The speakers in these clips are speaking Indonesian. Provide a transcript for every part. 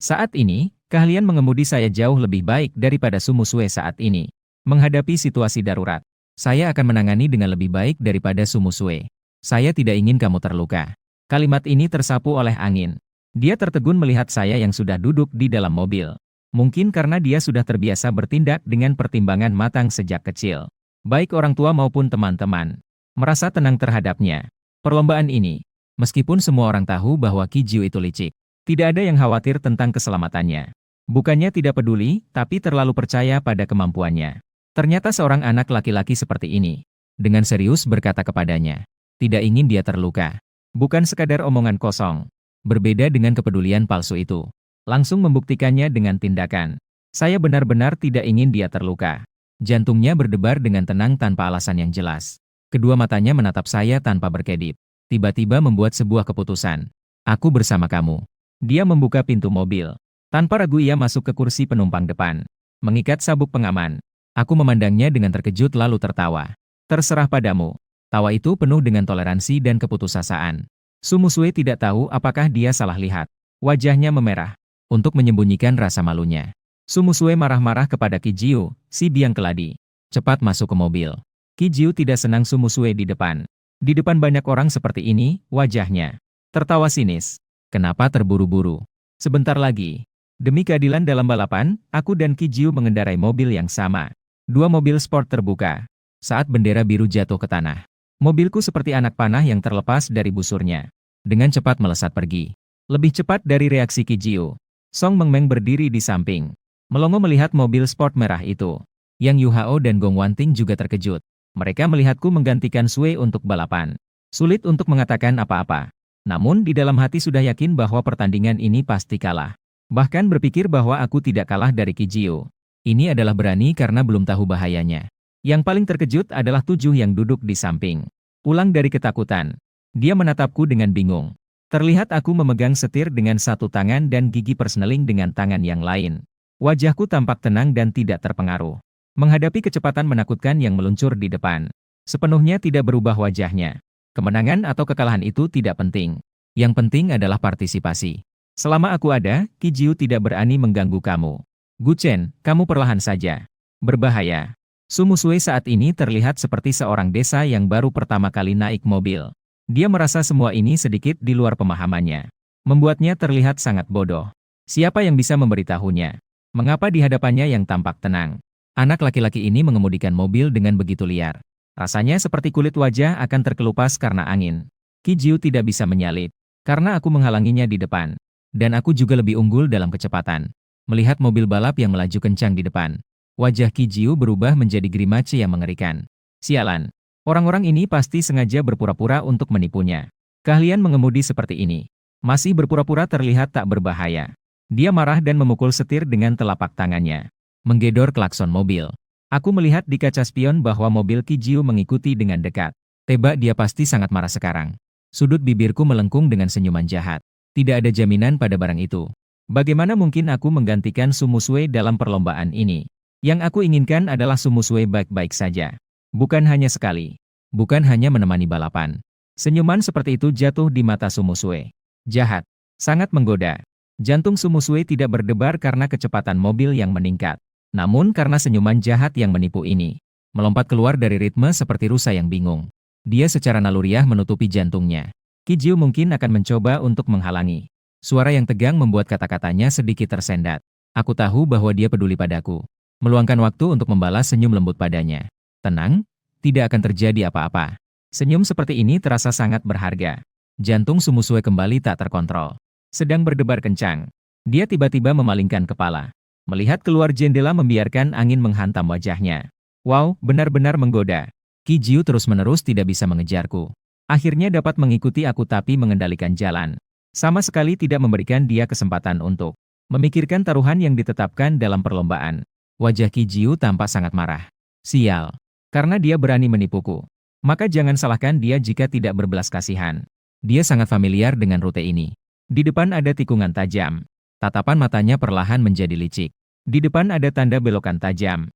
Saat ini, keahlian mengemudi saya jauh lebih baik daripada Sumusue saat ini. Menghadapi situasi darurat, saya akan menangani dengan lebih baik daripada Sumusue. Saya tidak ingin kamu terluka. Kalimat ini tersapu oleh angin. Dia tertegun melihat saya yang sudah duduk di dalam mobil. Mungkin karena dia sudah terbiasa bertindak dengan pertimbangan matang sejak kecil. Baik orang tua maupun teman-teman merasa tenang terhadapnya. Perlombaan ini, meskipun semua orang tahu bahwa Ki Jiu itu licik, tidak ada yang khawatir tentang keselamatannya. Bukannya tidak peduli, tapi terlalu percaya pada kemampuannya. Ternyata seorang anak laki-laki seperti ini, dengan serius berkata kepadanya, tidak ingin dia terluka. Bukan sekadar omongan kosong. Berbeda dengan kepedulian palsu itu. Langsung membuktikannya dengan tindakan. Saya benar-benar tidak ingin dia terluka. Jantungnya berdebar dengan tenang tanpa alasan yang jelas. Kedua matanya menatap saya tanpa berkedip. Tiba-tiba membuat sebuah keputusan. Aku bersama kamu. Dia membuka pintu mobil. Tanpa ragu ia masuk ke kursi penumpang depan. Mengikat sabuk pengaman. Aku memandangnya dengan terkejut lalu tertawa. Terserah padamu. Tawa itu penuh dengan toleransi dan keputusasaan. Sumusue tidak tahu apakah dia salah lihat. Wajahnya memerah. Untuk menyembunyikan rasa malunya. Sumusue marah-marah kepada Ki Jiu, si biang keladi. Cepat masuk ke mobil. Ki Jiu tidak senang Sumusue di depan. Di depan banyak orang seperti ini, wajahnya tertawa sinis. Kenapa terburu-buru? Sebentar lagi. Demi keadilan dalam balapan, aku dan Ki Jiu mengendarai mobil yang sama. Dua mobil sport terbuka. Saat bendera biru jatuh ke tanah, mobilku seperti anak panah yang terlepas dari busurnya. Dengan cepat melesat pergi. Lebih cepat dari reaksi Ki Jiu. Song Mengmeng berdiri di samping. Melongo melihat mobil sport merah itu. Yang Yu Hao dan Gong Wanting juga terkejut. Mereka melihatku menggantikan Sui untuk balapan. Sulit untuk mengatakan apa-apa. Namun di dalam hati sudah yakin bahwa pertandingan ini pasti kalah. Bahkan berpikir bahwa aku tidak kalah dari Ki Jiu. Ini adalah berani karena belum tahu bahayanya. Yang paling terkejut adalah 7 yang duduk di samping. Pulang dari ketakutan. Dia menatapku dengan bingung. Terlihat aku memegang setir dengan satu tangan dan gigi persneling dengan tangan yang lain. Wajahku tampak tenang dan tidak terpengaruh. Menghadapi kecepatan menakutkan yang meluncur di depan. Sepenuhnya tidak berubah wajahnya. Kemenangan atau kekalahan itu tidak penting. Yang penting adalah partisipasi. Selama aku ada, Ki Jiu tidak berani mengganggu kamu. Gu Chen, kamu perlahan saja. Berbahaya. Sumusue saat ini terlihat seperti seorang desa yang baru pertama kali naik mobil. Dia merasa semua ini sedikit di luar pemahamannya. Membuatnya terlihat sangat bodoh. Siapa yang bisa memberitahunya? Mengapa di hadapannya yang tampak tenang? Anak laki-laki ini mengemudikan mobil dengan begitu liar. Rasanya seperti kulit wajah akan terkelupas karena angin. Ki Jiu tidak bisa menyalip. Karena aku menghalanginya di depan. Dan aku juga lebih unggul dalam kecepatan. Melihat mobil balap yang melaju kencang di depan. Wajah Ki Jiu berubah menjadi grimace yang mengerikan. Sialan. Orang-orang ini pasti sengaja berpura-pura untuk menipunya. Keahlian mengemudi seperti ini. Masih berpura-pura terlihat tak berbahaya. Dia marah dan memukul setir dengan telapak tangannya. Menggedor klakson mobil. Aku melihat di kaca spion bahwa mobil Ki Jiu mengikuti dengan dekat. Tebak dia pasti sangat marah sekarang. Sudut bibirku melengkung dengan senyuman jahat. Tidak ada jaminan pada barang itu. Bagaimana mungkin aku menggantikan Sumusue dalam perlombaan ini? Yang aku inginkan adalah Sumusue baik-baik saja. Bukan hanya sekali. Bukan hanya menemani balapan. Senyuman seperti itu jatuh di mata Sumusue. Jahat. Sangat menggoda. Jantung Sumusue tidak berdebar karena kecepatan mobil yang meningkat. Namun karena senyuman jahat yang menipu ini. Melompat keluar dari ritme seperti rusa yang bingung. Dia secara naluriah menutupi jantungnya. Ki Jiu mungkin akan mencoba untuk menghalangi. Suara yang tegang membuat kata-katanya sedikit tersendat. Aku tahu bahwa dia peduli padaku. Meluangkan waktu untuk membalas senyum lembut padanya. Tenang, tidak akan terjadi apa-apa. Senyum seperti ini terasa sangat berharga. Jantung Sumusue kembali tak terkontrol. Sedang berdebar kencang. Dia tiba-tiba memalingkan kepala. Melihat keluar jendela membiarkan angin menghantam wajahnya. Wow, benar-benar menggoda. Ki Jiu terus-menerus tidak bisa mengejarku. Akhirnya dapat mengikuti aku tapi mengendalikan jalan. Sama sekali tidak memberikan dia kesempatan untuk memikirkan taruhan yang ditetapkan dalam perlombaan. Wajah Ki Jiu tampak sangat marah. Sial. Karena dia berani menipuku. Maka jangan salahkan dia jika tidak berbelas kasihan. Dia sangat familiar dengan rute ini. Di depan ada tikungan tajam. Tatapan matanya perlahan menjadi licik. Di depan ada tanda belokan tajam.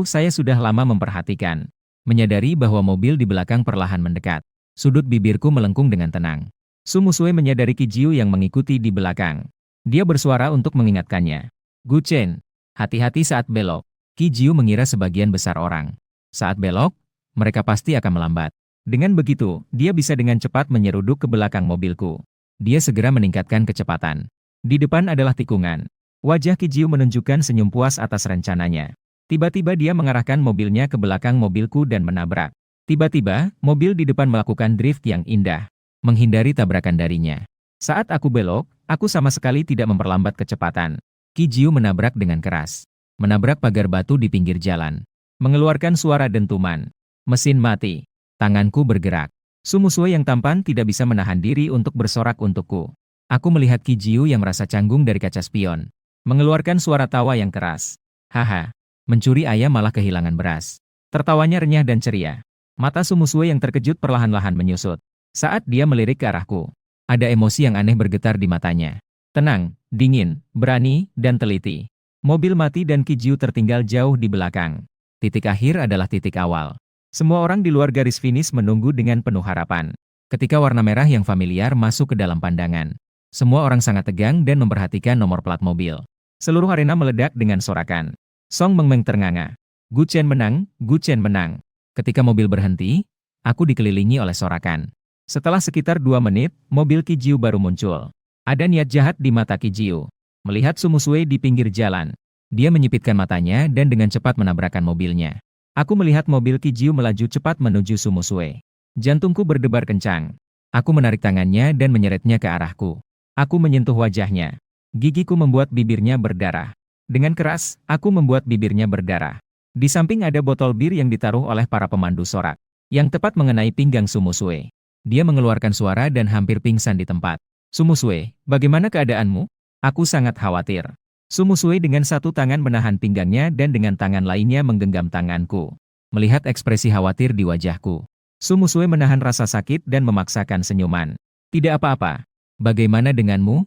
Saya sudah lama memperhatikan. Menyadari bahwa mobil di belakang perlahan mendekat. Sudut bibirku melengkung dengan tenang. Sumusue menyadari Ki Jiu yang mengikuti di belakang. Dia bersuara untuk mengingatkannya. Gu Chen, hati-hati saat belok. Qi Jiu mengira sebagian besar orang. Saat belok, mereka pasti akan melambat. Dengan begitu, dia bisa dengan cepat menyeruduk ke belakang mobilku. Dia segera meningkatkan kecepatan. Di depan adalah tikungan. Wajah Qi Jiu menunjukkan senyum puas atas rencananya. Tiba-tiba dia mengarahkan mobilnya ke belakang mobilku dan menabrak. Tiba-tiba, mobil di depan melakukan drift yang indah, menghindari tabrakan darinya. Saat aku belok, aku sama sekali tidak memperlambat kecepatan. Qi Jiu menabrak dengan keras. Menabrak pagar batu di pinggir jalan. Mengeluarkan suara dentuman. Mesin mati. Tanganku bergerak. Su Musue yang tampan tidak bisa menahan diri untuk bersorak untukku. Aku melihat Qi Jiu yang merasa canggung dari kaca spion. Mengeluarkan suara tawa yang keras. Haha, mencuri ayam malah kehilangan beras. Tertawanya renyah dan ceria. Mata Su Musue yang terkejut perlahan-lahan menyusut. Saat dia melirik ke arahku, ada emosi yang aneh bergetar di matanya. Tenang, dingin, berani, dan teliti. Mobil mati dan Qi Jiu tertinggal jauh di belakang. Titik akhir adalah titik awal. Semua orang di luar garis finish menunggu dengan penuh harapan. Ketika warna merah yang familiar masuk ke dalam pandangan, semua orang sangat tegang dan memperhatikan nomor plat mobil. Seluruh arena meledak dengan sorakan. Song Mengmeng ternganga. Gu Chen menang, Gu Chen menang. Ketika mobil berhenti, aku dikelilingi oleh sorakan. Setelah sekitar 2 menit, mobil Qi Jiu baru muncul. Ada niat jahat di mata Qi Jiu. Melihat Su Musue di pinggir jalan, dia menyipitkan matanya dan dengan cepat menabrakkan mobilnya. Aku melihat mobil Qi Jiu melaju cepat menuju Su Musue. Jantungku berdebar kencang. Aku menarik tangannya dan menyeretnya ke arahku. Aku menyentuh wajahnya. Gigiku membuat bibirnya berdarah. Dengan keras, aku membuat bibirnya berdarah. Di samping ada botol bir yang ditaruh oleh para pemandu sorak, yang tepat mengenai pinggang Su Musue. Dia mengeluarkan suara dan hampir pingsan di tempat. Su Musue, bagaimana keadaanmu? Aku sangat khawatir. Su Musue dengan satu tangan menahan pinggangnya dan dengan tangan lainnya menggenggam tanganku. Melihat ekspresi khawatir di wajahku, Su Musue menahan rasa sakit dan memaksakan senyuman. Tidak apa-apa. Bagaimana denganmu?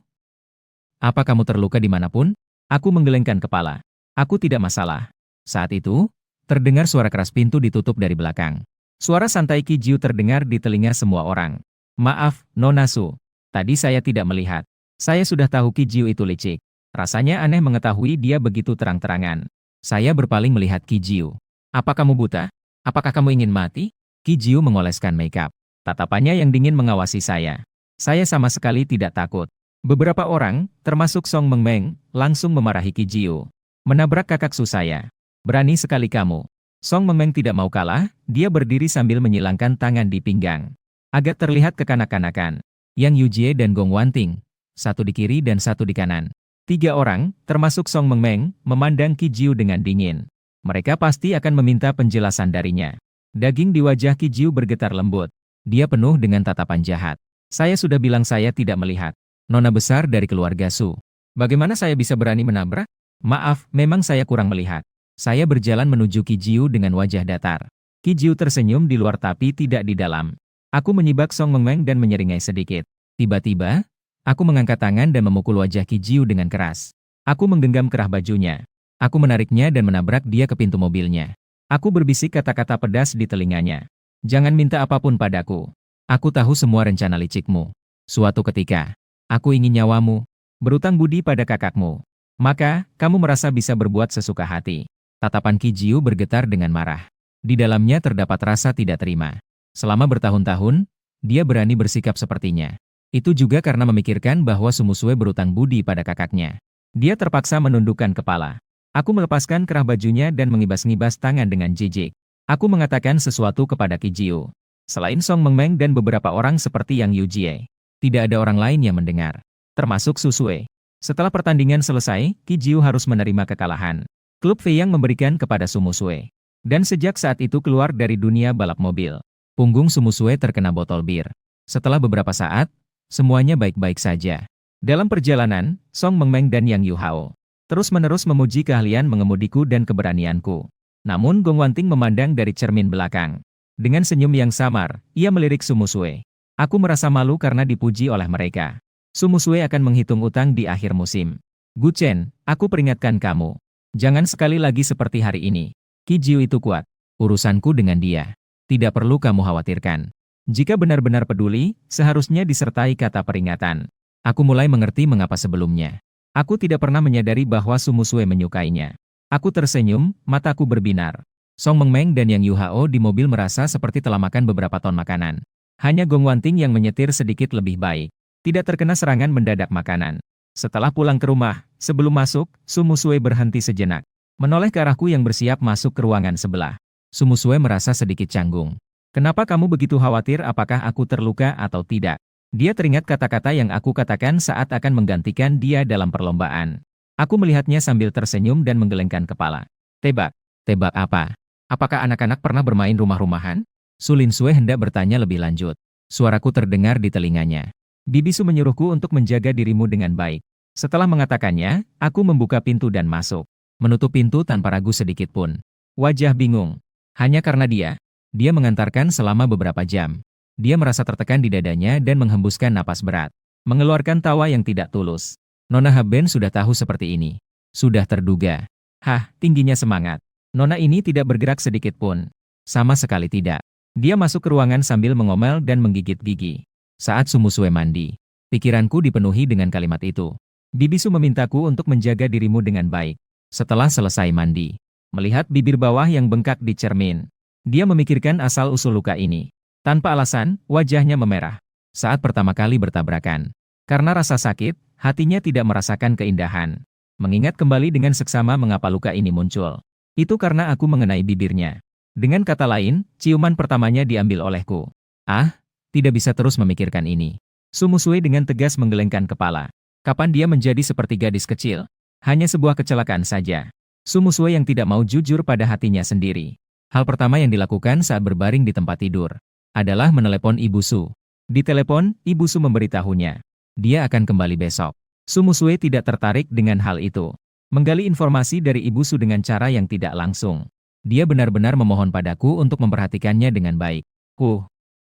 Apa kamu terluka dimanapun? Aku menggelengkan kepala. Aku tidak masalah. Saat itu, terdengar suara keras pintu ditutup dari belakang. Suara santai Qi Jiu terdengar di telinga semua orang. Maaf, Nona Su. Tadi saya tidak melihat. Saya sudah tahu Qi Jiu itu licik. Rasanya aneh mengetahui dia begitu terang-terangan. Saya berpaling melihat Qi Jiu. Apa kamu buta? Apakah kamu ingin mati? Qi Jiu mengoleskan makeup. Tatapannya yang dingin mengawasi saya. Saya sama sekali tidak takut. Beberapa orang, termasuk Song Mengmeng, langsung memarahi Qi Jiu. Menabrak kakak Su saya. Berani sekali kamu. Song Mengmeng tidak mau kalah, dia berdiri sambil menyilangkan tangan di pinggang. Agak terlihat kekanak-kanakan. Yang Yujie dan Gong Wanting, satu di kiri dan satu di kanan. 3 orang, termasuk Song Mengmeng, memandang Qi Jiu dengan dingin. Mereka pasti akan meminta penjelasan darinya. Daging di wajah Qi Jiu bergetar lembut. Dia penuh dengan tatapan jahat. Saya sudah bilang saya tidak melihat. Nona besar dari keluarga Su. Bagaimana saya bisa berani menabrak? Maaf, memang saya kurang melihat. Saya berjalan menuju Qi Jiu dengan wajah datar. Qi Jiu tersenyum di luar tapi tidak di dalam. Aku menyibak Song Mengmeng dan menyeringai sedikit. Tiba-tiba, aku mengangkat tangan dan memukul wajah Qi Jiu dengan keras. Aku menggenggam kerah bajunya. Aku menariknya dan menabrak dia ke pintu mobilnya. Aku berbisik kata-kata pedas di telinganya. Jangan minta apapun padaku. Aku tahu semua rencana licikmu. Suatu ketika, aku ingin nyawamu. Berutang budi pada kakakmu. Maka, kamu merasa bisa berbuat sesuka hati. Tatapan Qi Jiu bergetar dengan marah. Di dalamnya terdapat rasa tidak terima. Selama bertahun-tahun, dia berani bersikap sepertinya. Itu juga karena memikirkan bahwa Su Musue berutang budi pada kakaknya. Dia terpaksa menundukkan kepala. Aku melepaskan kerah bajunya dan mengibas-ngibas tangan dengan jijik. Aku mengatakan sesuatu kepada Qi Jiu. Selain Song Mengmeng dan beberapa orang seperti Yang Yujie, tidak ada orang lain yang mendengar. Termasuk Su Sue. Setelah pertandingan selesai, Qi Jiu harus menerima kekalahan. Klub Feiyang memberikan kepada Su Musue. Dan sejak saat itu keluar dari dunia balap mobil. Punggung Su Musue terkena botol bir. Setelah beberapa saat, semuanya baik-baik saja. Dalam perjalanan, Song Mengmeng dan Yang Yuhao terus-menerus memuji keahlian mengemudiku dan keberanianku. Namun Gong Wanting memandang dari cermin belakang. Dengan senyum yang samar, ia melirik Su Musue. Aku merasa malu karena dipuji oleh mereka. Su Musue akan menghitung utang di akhir musim. Gu Chen, aku peringatkan kamu. Jangan sekali lagi seperti hari ini. Qi Jiu itu kuat. Urusanku dengan dia. Tidak perlu kamu khawatirkan. Jika benar-benar peduli, seharusnya disertai kata peringatan. Aku mulai mengerti mengapa sebelumnya Aku tidak pernah menyadari bahwa Su Musue menyukainya. Aku tersenyum, mataku berbinar. Song Mengmeng dan Yang Yuhao di mobil merasa seperti telah makan beberapa ton makanan. Hanya Gong Wanting yang menyetir sedikit lebih baik. Tidak terkena serangan mendadak makanan. Setelah pulang ke rumah, sebelum masuk, Su Musue berhenti sejenak. Menoleh ke arahku yang bersiap masuk ke ruangan sebelah. Su Musue merasa sedikit canggung. Kenapa kamu begitu khawatir apakah aku terluka atau tidak? Dia teringat kata-kata yang aku katakan saat akan menggantikan dia dalam perlombaan. Aku melihatnya sambil tersenyum dan menggelengkan kepala. Tebak. Tebak apa? Apakah anak-anak pernah bermain rumah-rumahan? Su Linsue hendak bertanya lebih lanjut. Suaraku terdengar di telinganya. Bibisu menyuruhku untuk menjaga dirimu dengan baik. Setelah mengatakannya, aku membuka pintu dan masuk. Menutup pintu tanpa ragu sedikit pun. Wajah bingung. Hanya karena dia mengantarkan selama beberapa jam. Dia merasa tertekan di dadanya dan menghembuskan napas berat. Mengeluarkan tawa yang tidak tulus. Nona Haben sudah tahu seperti ini. Sudah terduga. Hah, tingginya semangat. Nona ini tidak bergerak sedikit pun. Sama sekali tidak. Dia masuk ke ruangan sambil mengomel dan menggigit gigi. Saat Su Musue mandi, pikiranku dipenuhi dengan kalimat itu. Bibisu memintaku untuk menjaga dirimu dengan baik. Setelah selesai mandi, melihat bibir bawah yang bengkak di cermin, dia memikirkan asal-usul luka ini. Tanpa alasan, wajahnya memerah. Saat pertama kali bertabrakan. Karena rasa sakit, hatinya tidak merasakan keindahan. Mengingat kembali dengan seksama mengapa luka ini muncul. Itu karena aku mengenai bibirnya. Dengan kata lain, ciuman pertamanya diambil olehku. Ah, tidak bisa terus memikirkan ini. Su Musue dengan tegas menggelengkan kepala. Kapan dia menjadi seperti gadis kecil? Hanya sebuah kecelakaan saja. Su Musue yang tidak mau jujur pada hatinya sendiri. Hal pertama yang dilakukan saat berbaring di tempat tidur adalah menelepon Ibu Su. Di telepon, Ibu Su memberitahunya. Dia akan kembali besok. Su Musue tidak tertarik dengan hal itu. Menggali informasi dari Ibu Su dengan cara yang tidak langsung. Dia benar-benar memohon padaku untuk memperhatikannya dengan baik.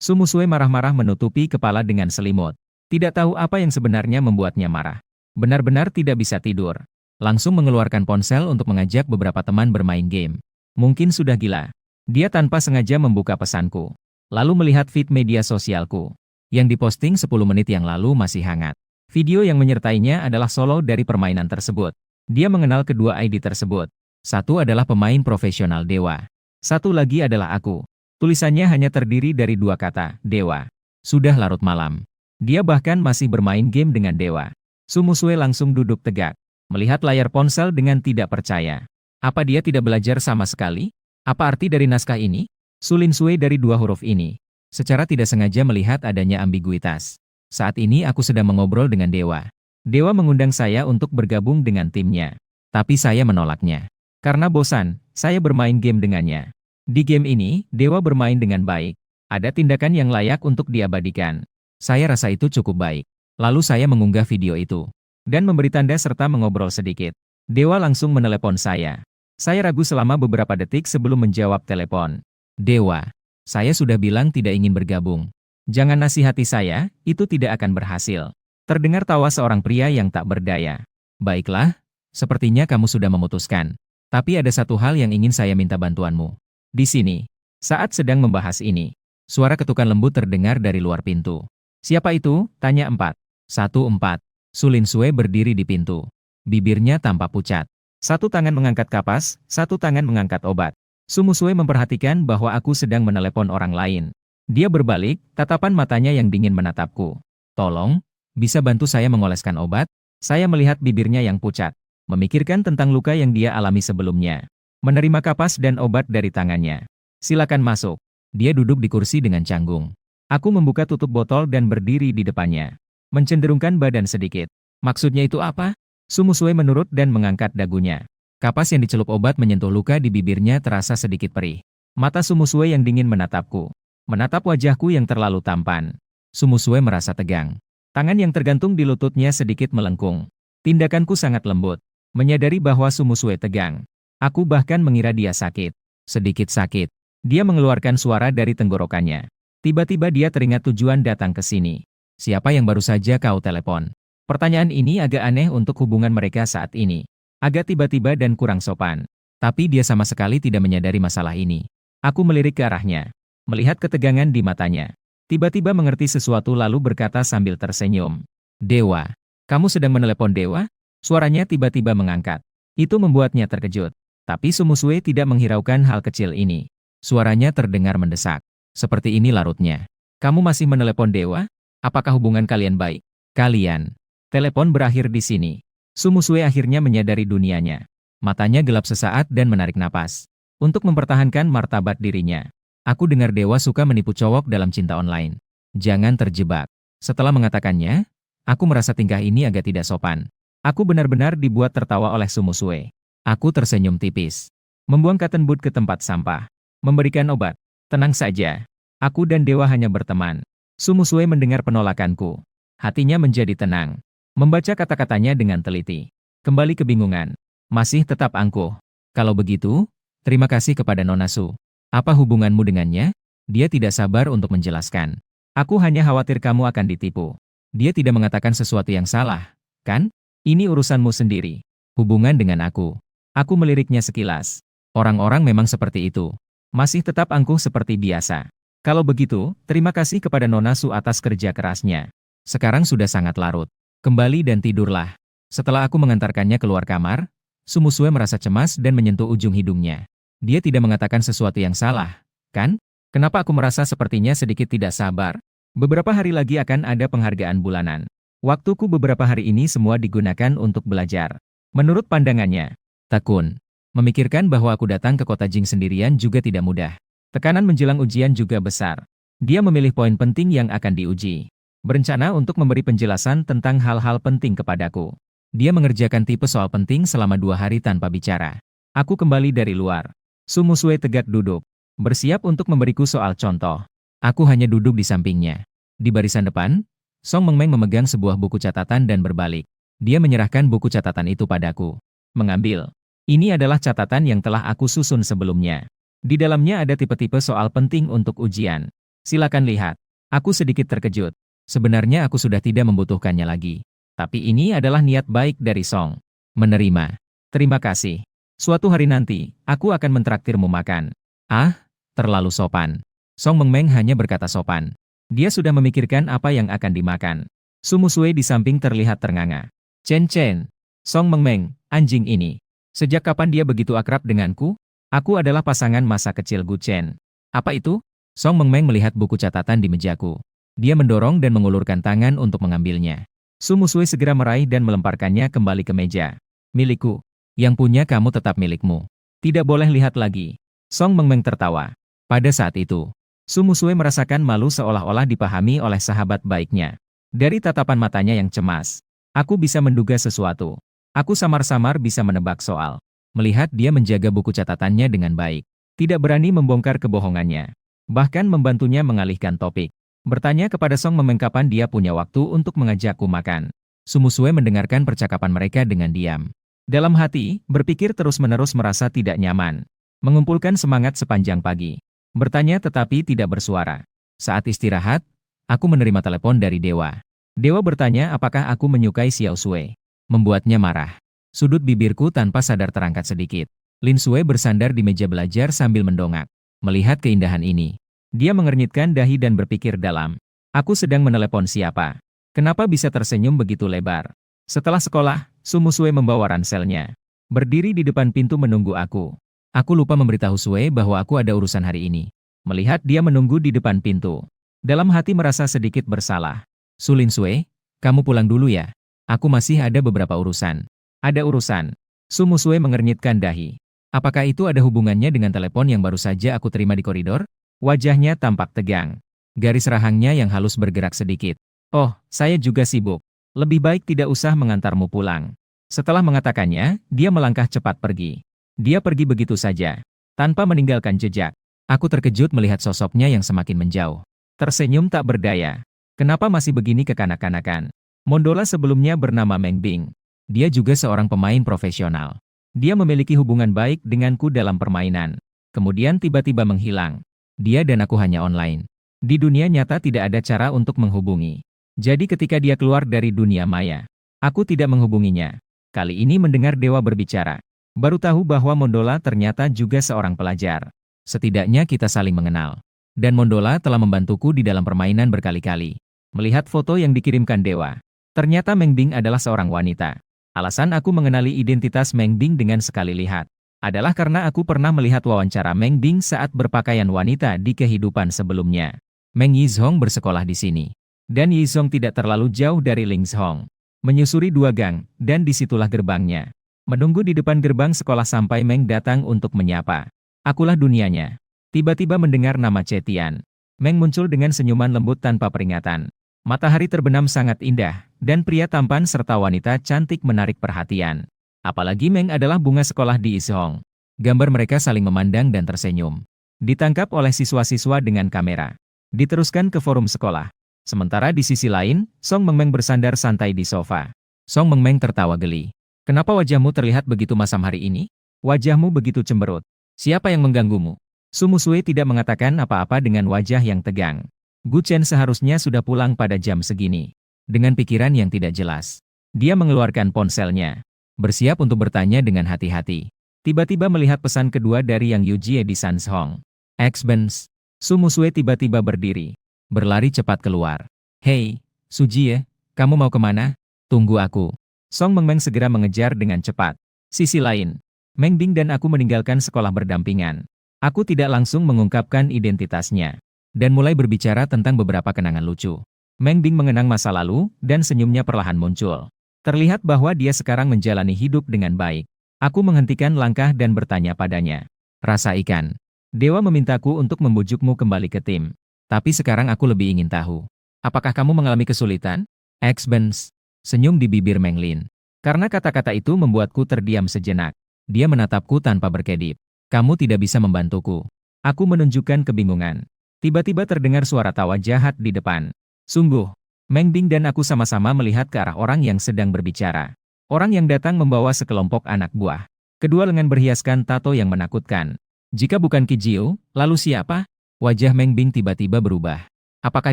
Su Musue marah-marah menutupi kepala dengan selimut. Tidak tahu apa yang sebenarnya membuatnya marah. Benar-benar tidak bisa tidur. Langsung mengeluarkan ponsel untuk mengajak beberapa teman bermain game. Mungkin sudah gila. Dia tanpa sengaja membuka pesanku. Lalu melihat feed media sosialku. Yang diposting 10 menit yang lalu masih hangat. Video yang menyertainya adalah solo dari permainan tersebut. Dia mengenal kedua ID tersebut. Satu adalah pemain profesional Dewa. Satu lagi adalah aku. Tulisannya hanya terdiri dari 2 kata, Dewa. Sudah larut malam. Dia bahkan masih bermain game dengan Dewa. Su Musue langsung duduk tegak. Melihat layar ponsel dengan tidak percaya. Apa dia tidak belajar sama sekali? Apa arti dari naskah ini? Su Linsue dari 2 huruf ini. Secara tidak sengaja melihat adanya ambiguitas. Saat ini aku sedang mengobrol dengan Dewa. Dewa mengundang saya untuk bergabung dengan timnya. Tapi saya menolaknya. Karena bosan, saya bermain game dengannya. Di game ini, Dewa bermain dengan baik. Ada tindakan yang layak untuk diabadikan. Saya rasa itu cukup baik. Lalu saya mengunggah video itu. Dan memberi tanda serta mengobrol sedikit. Dewa langsung menelepon saya. Saya ragu selama beberapa detik sebelum menjawab telepon. Dewa, saya sudah bilang tidak ingin bergabung. Jangan nasihati saya, itu tidak akan berhasil. Terdengar tawa seorang pria yang tak berdaya. Baiklah, sepertinya kamu sudah memutuskan. Tapi ada satu hal yang ingin saya minta bantuanmu. Di sini, saat sedang membahas ini, suara ketukan lembut terdengar dari luar pintu. Siapa itu? Tanya 4. 1-4. Su Linsue berdiri di pintu. Bibirnya tampak pucat. Satu tangan mengangkat kapas, satu tangan mengangkat obat. Su Musue memperhatikan bahwa aku sedang menelepon orang lain. Dia berbalik, tatapan matanya yang dingin menatapku. Tolong, bisa bantu saya mengoleskan obat? Saya melihat bibirnya yang pucat. Memikirkan tentang luka yang dia alami sebelumnya. Menerima kapas dan obat dari tangannya. Silakan masuk. Dia duduk di kursi dengan canggung. Aku membuka tutup botol dan berdiri di depannya. Mencenderungkan badan sedikit. Maksudnya itu apa? Su Musue menurut dan mengangkat dagunya. Kapas yang dicelup obat menyentuh luka di bibirnya terasa sedikit perih. Mata Su Musue yang dingin menatapku. Menatap wajahku yang terlalu tampan. Su Musue merasa tegang. Tangan yang tergantung di lututnya sedikit melengkung. Tindakanku sangat lembut. Menyadari bahwa Su Musue tegang. Aku bahkan mengira dia sakit. Sedikit sakit. Dia mengeluarkan suara dari tenggorokannya. Tiba-tiba dia teringat tujuan datang ke sini. Siapa yang baru saja kau telepon? Pertanyaan ini agak aneh untuk hubungan mereka saat ini. Agak tiba-tiba dan kurang sopan. Tapi dia sama sekali tidak menyadari masalah ini. Aku melirik ke arahnya. Melihat ketegangan di matanya. Tiba-tiba mengerti sesuatu lalu berkata sambil tersenyum. Dewa. Kamu sedang menelepon Dewa? Suaranya tiba-tiba mengangkat. Itu membuatnya terkejut. Tapi Sumusue tidak menghiraukan hal kecil ini. Suaranya terdengar mendesak. Seperti ini larutnya. Kamu masih menelepon dewa? Apakah hubungan kalian baik? Kalian. Telepon berakhir di sini. Sumusue akhirnya menyadari dunianya. Matanya gelap sesaat dan menarik napas. Untuk mempertahankan martabat dirinya. Aku dengar dewa suka menipu cowok dalam cinta online. Jangan terjebak. Setelah mengatakannya, aku merasa tingkah ini agak tidak sopan. Aku benar-benar dibuat tertawa oleh Sumusue. Aku tersenyum tipis. Membuang cotton bud ke tempat sampah. Memberikan obat. Tenang saja. Aku dan dewa hanya berteman. Sumusue mendengar penolakanku. Hatinya menjadi tenang. Membaca kata-katanya dengan teliti. Kembali kebingungan. Masih tetap angkuh. Kalau begitu, terima kasih kepada Nona Su. Apa hubunganmu dengannya? Dia tidak sabar untuk menjelaskan. Aku hanya khawatir kamu akan ditipu. Dia tidak mengatakan sesuatu yang salah, kan? Ini urusanmu sendiri. Hubungan dengan aku. Aku meliriknya sekilas. Orang-orang memang seperti itu. Masih tetap angkuh seperti biasa. Kalau begitu, terima kasih kepada Nona Su atas kerja kerasnya. Sekarang sudah sangat larut. Kembali dan tidurlah. Setelah aku mengantarkannya keluar kamar, Sumusue merasa cemas dan menyentuh ujung hidungnya. Dia tidak mengatakan sesuatu yang salah, kan? Kenapa aku merasa sepertinya sedikit tidak sabar? Beberapa hari lagi akan ada penghargaan bulanan. Waktuku beberapa hari ini semua digunakan untuk belajar. Menurut pandangannya, tekun. Memikirkan bahwa aku datang ke kota Jing sendirian juga tidak mudah. Tekanan menjelang ujian juga besar. Dia memilih poin penting yang akan diuji. Berencana untuk memberi penjelasan tentang hal-hal penting kepadaku. Dia mengerjakan tipe soal penting selama 2 hari tanpa bicara. Aku kembali dari luar. Sumusue tegak duduk. Bersiap untuk memberiku soal contoh. Aku hanya duduk di sampingnya. Di barisan depan, Song Mengmeng memegang sebuah buku catatan dan berbalik. Dia menyerahkan buku catatan itu padaku. Mengambil. Ini adalah catatan yang telah aku susun sebelumnya. Di dalamnya ada tipe-tipe soal penting untuk ujian. Silakan lihat. Aku sedikit terkejut. Sebenarnya aku sudah tidak membutuhkannya lagi. Tapi ini adalah niat baik dari Song. Menerima. Terima kasih. Suatu hari nanti, aku akan mentraktirmu makan. Ah, terlalu sopan. Song Mengmeng hanya berkata sopan. Dia sudah memikirkan apa yang akan dimakan. Sumusue di samping terlihat ternganga. Chen Chen. Song Mengmeng, anjing ini. Sejak kapan dia begitu akrab denganku? Aku adalah pasangan masa kecil Gu Chen. Apa itu? Song Mengmeng melihat buku catatan di mejaku. Dia mendorong dan mengulurkan tangan untuk mengambilnya. Sumusue segera meraih dan melemparkannya kembali ke meja. Milikku. Yang punya kamu tetap milikmu. Tidak boleh lihat lagi. Song Mengmeng tertawa. Pada saat itu, Sumusue merasakan malu seolah-olah dipahami oleh sahabat baiknya. Dari tatapan matanya yang cemas, aku bisa menduga sesuatu. Aku samar-samar bisa menebak soal. Melihat dia menjaga buku catatannya dengan baik. Tidak berani membongkar kebohongannya. Bahkan membantunya mengalihkan topik. Bertanya kepada Song Mengmeng kapan dia punya waktu untuk mengajakku makan. Sumusue mendengarkan percakapan mereka dengan diam. Dalam hati, berpikir terus-menerus merasa tidak nyaman. Mengumpulkan semangat sepanjang pagi. Bertanya tetapi tidak bersuara. Saat istirahat, aku menerima telepon dari Dewa. Dewa bertanya apakah aku menyukai Xiao Sui. Membuatnya marah. Sudut bibirku tanpa sadar terangkat sedikit. Lin Sui bersandar di meja belajar sambil mendongak. Melihat keindahan ini, dia mengernyitkan dahi dan berpikir dalam. Aku sedang menelepon siapa? Kenapa bisa tersenyum begitu lebar? Setelah sekolah, Sumusue membawa ranselnya. Berdiri di depan pintu menunggu aku. Aku lupa memberitahu Sue bahwa aku ada urusan hari ini. Melihat dia menunggu di depan pintu. Dalam hati merasa sedikit bersalah. Sulin Sue, kamu pulang dulu ya. Aku masih ada beberapa urusan. Ada urusan. Sumusue mengernyitkan dahi. Apakah itu ada hubungannya dengan telepon yang baru saja aku terima di koridor? Wajahnya tampak tegang. Garis rahangnya yang halus bergerak sedikit. Oh, saya juga sibuk. Lebih baik tidak usah mengantarmu pulang. Setelah mengatakannya, dia melangkah cepat pergi. Dia pergi begitu saja, tanpa meninggalkan jejak. Aku terkejut melihat sosoknya yang semakin menjauh. Tersenyum tak berdaya. Kenapa masih begini kekanak-kanakan? Mondola sebelumnya bernama Meng Bing. Dia juga seorang pemain profesional. Dia memiliki hubungan baik denganku dalam permainan. Kemudian tiba-tiba menghilang. Dia dan aku hanya online. Di dunia nyata tidak ada cara untuk menghubungi. Jadi ketika dia keluar dari dunia maya, aku tidak menghubunginya. Kali ini mendengar Dewa berbicara. Baru tahu bahwa Mondola ternyata juga seorang pelajar. Setidaknya kita saling mengenal. Dan Mondola telah membantuku di dalam permainan berkali-kali. Melihat foto yang dikirimkan Dewa. Ternyata Meng Bing adalah seorang wanita. Alasan aku mengenali identitas Meng Bing dengan sekali lihat adalah karena aku pernah melihat wawancara Meng Bing saat berpakaian wanita di kehidupan sebelumnya. Meng Yizhong bersekolah di sini. Dan Yizhong tidak terlalu jauh dari Lingzhong. Menyusuri 2 gang, dan disitulah gerbangnya. Menunggu di depan gerbang sekolah sampai Meng datang untuk menyapa. Akulah dunianya. Tiba-tiba mendengar nama Cetian. Meng muncul dengan senyuman lembut tanpa peringatan. Matahari terbenam sangat indah, dan pria tampan serta wanita cantik menarik perhatian. Apalagi Meng adalah bunga sekolah di Yizhong. Gambar mereka saling memandang dan tersenyum. Ditangkap oleh siswa-siswa dengan kamera. Diteruskan ke forum sekolah. Sementara di sisi lain, Song Mengmeng bersandar santai di sofa. Song Mengmeng tertawa geli. Kenapa wajahmu terlihat begitu masam hari ini? Wajahmu begitu cemberut. Siapa yang mengganggumu? Su Musue tidak mengatakan apa-apa dengan wajah yang tegang. Gu Chen seharusnya sudah pulang pada jam segini. Dengan pikiran yang tidak jelas. Dia mengeluarkan ponselnya. Bersiap untuk bertanya dengan hati-hati. Tiba-tiba melihat pesan kedua dari Yang Yujie di Sanshong. X-Benz. Su Musue tiba-tiba berdiri. Berlari cepat keluar. Hei, Sujie, kamu mau kemana? Tunggu aku. Song Mengmeng segera mengejar dengan cepat. Sisi lain. Meng Bing dan aku meninggalkan sekolah berdampingan. Aku tidak langsung mengungkapkan identitasnya. Dan mulai berbicara tentang beberapa kenangan lucu. Meng Bing mengenang masa lalu, dan senyumnya perlahan muncul. Terlihat bahwa dia sekarang menjalani hidup dengan baik. Aku menghentikan langkah dan bertanya padanya. Rasa ikan. Dewa memintaku untuk membujukmu kembali ke tim. Tapi sekarang aku lebih ingin tahu. Apakah kamu mengalami kesulitan? X-Benz. Senyum di bibir Meng Lin. Karena kata-kata itu membuatku terdiam sejenak. Dia menatapku tanpa berkedip. Kamu tidak bisa membantuku. Aku menunjukkan kebingungan. Tiba-tiba terdengar suara tawa jahat di depan. Sungguh. Meng Bing dan aku sama-sama melihat ke arah orang yang sedang berbicara. Orang yang datang membawa sekelompok anak buah. Kedua lengan berhiaskan tato yang menakutkan. Jika bukan Qi Jiu, lalu siapa? Wajah Meng Bing tiba-tiba berubah. Apakah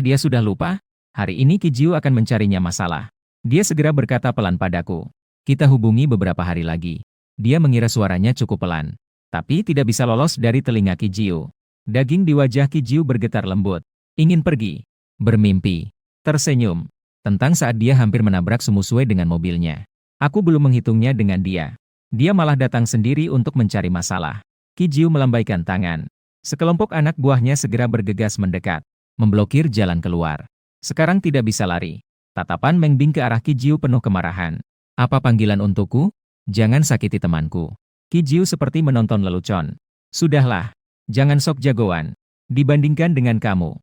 dia sudah lupa? Hari ini Qi Jiu akan mencarinya masalah. Dia segera berkata pelan padaku. Kita hubungi beberapa hari lagi. Dia mengira suaranya cukup pelan. Tapi tidak bisa lolos dari telinga Qi Jiu. Daging di wajah Qi Jiu bergetar lembut. Ingin pergi. Bermimpi. Tersenyum. Tentang saat dia hampir menabrak Su Musue dengan mobilnya. Aku belum menghitungnya dengan dia. Dia malah datang sendiri untuk mencari masalah. Qi Jiu melambaikan tangan. Sekelompok anak buahnya segera bergegas mendekat. Memblokir jalan keluar. Sekarang tidak bisa lari. Tatapan Meng Bing ke arah Qi Jiu penuh kemarahan. Apa panggilan untukku? Jangan sakiti temanku. Qi Jiu seperti menonton lelucon. Sudahlah. Jangan sok jagoan. Dibandingkan dengan kamu.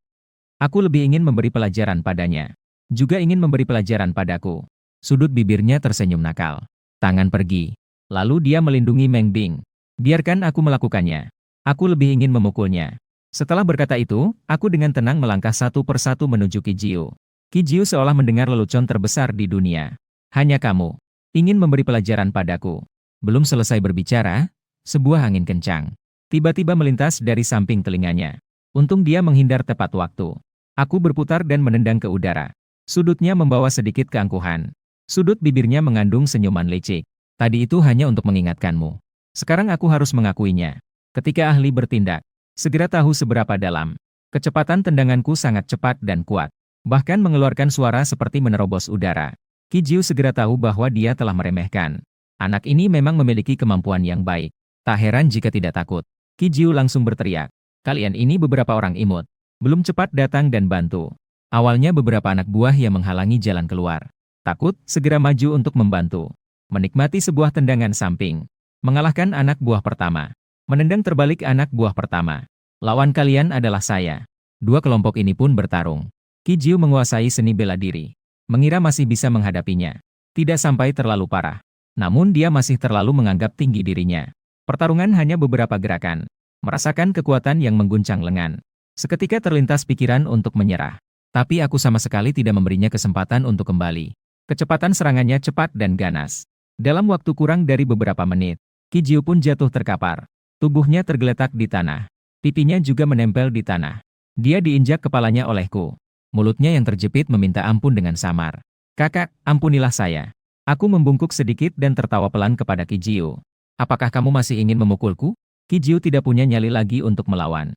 Aku lebih ingin memberi pelajaran padanya. Juga ingin memberi pelajaran padaku. Sudut bibirnya tersenyum nakal. Tangan pergi. Lalu dia melindungi Meng Bing. Biarkan aku melakukannya. Aku lebih ingin memukulnya. Setelah berkata itu, aku dengan tenang melangkah satu persatu menuju Qi Jiu. Qi Jiu seolah mendengar lelucon terbesar di dunia. Hanya kamu. Ingin memberi pelajaran padaku. Belum selesai berbicara, sebuah angin kencang. Tiba-tiba melintas dari samping telinganya. Untung dia menghindar tepat waktu. Aku berputar dan menendang ke udara. Sudutnya membawa sedikit keangkuhan. Sudut bibirnya mengandung senyuman licik. Tadi itu hanya untuk mengingatkanmu. Sekarang aku harus mengakuinya. Ketika ahli bertindak, segera tahu seberapa dalam. Kecepatan tendanganku sangat cepat dan kuat. Bahkan mengeluarkan suara seperti menerobos udara. Qi Jiu segera tahu bahwa dia telah meremehkan. Anak ini memang memiliki kemampuan yang baik. Tak heran jika tidak takut. Qi Jiu langsung berteriak. Kalian ini beberapa orang imut. Belum cepat datang dan bantu. Awalnya beberapa anak buah yang menghalangi jalan keluar. Takut, segera maju untuk membantu. Menikmati sebuah tendangan samping. Mengalahkan anak buah pertama. Menendang terbalik anak buah pertama. Lawan kalian adalah saya. Dua kelompok ini pun bertarung. Qi Jiu menguasai seni bela diri. Mengira masih bisa menghadapinya. Tidak sampai terlalu parah. Namun dia masih terlalu menganggap tinggi dirinya. Pertarungan hanya beberapa gerakan. Merasakan kekuatan yang mengguncang lengan. Seketika terlintas pikiran untuk menyerah. Tapi aku sama sekali tidak memberinya kesempatan untuk kembali. Kecepatan serangannya cepat dan ganas. Dalam waktu kurang dari beberapa menit, Qi Jiu pun jatuh terkapar. Tubuhnya tergeletak di tanah. Pipinya juga menempel di tanah. Dia diinjak kepalanya olehku. Mulutnya yang terjepit meminta ampun dengan samar. Kakak, ampunilah saya. Aku membungkuk sedikit dan tertawa pelan kepada Qi Jiu. Apakah kamu masih ingin memukulku? Qi Jiu tidak punya nyali lagi untuk melawan.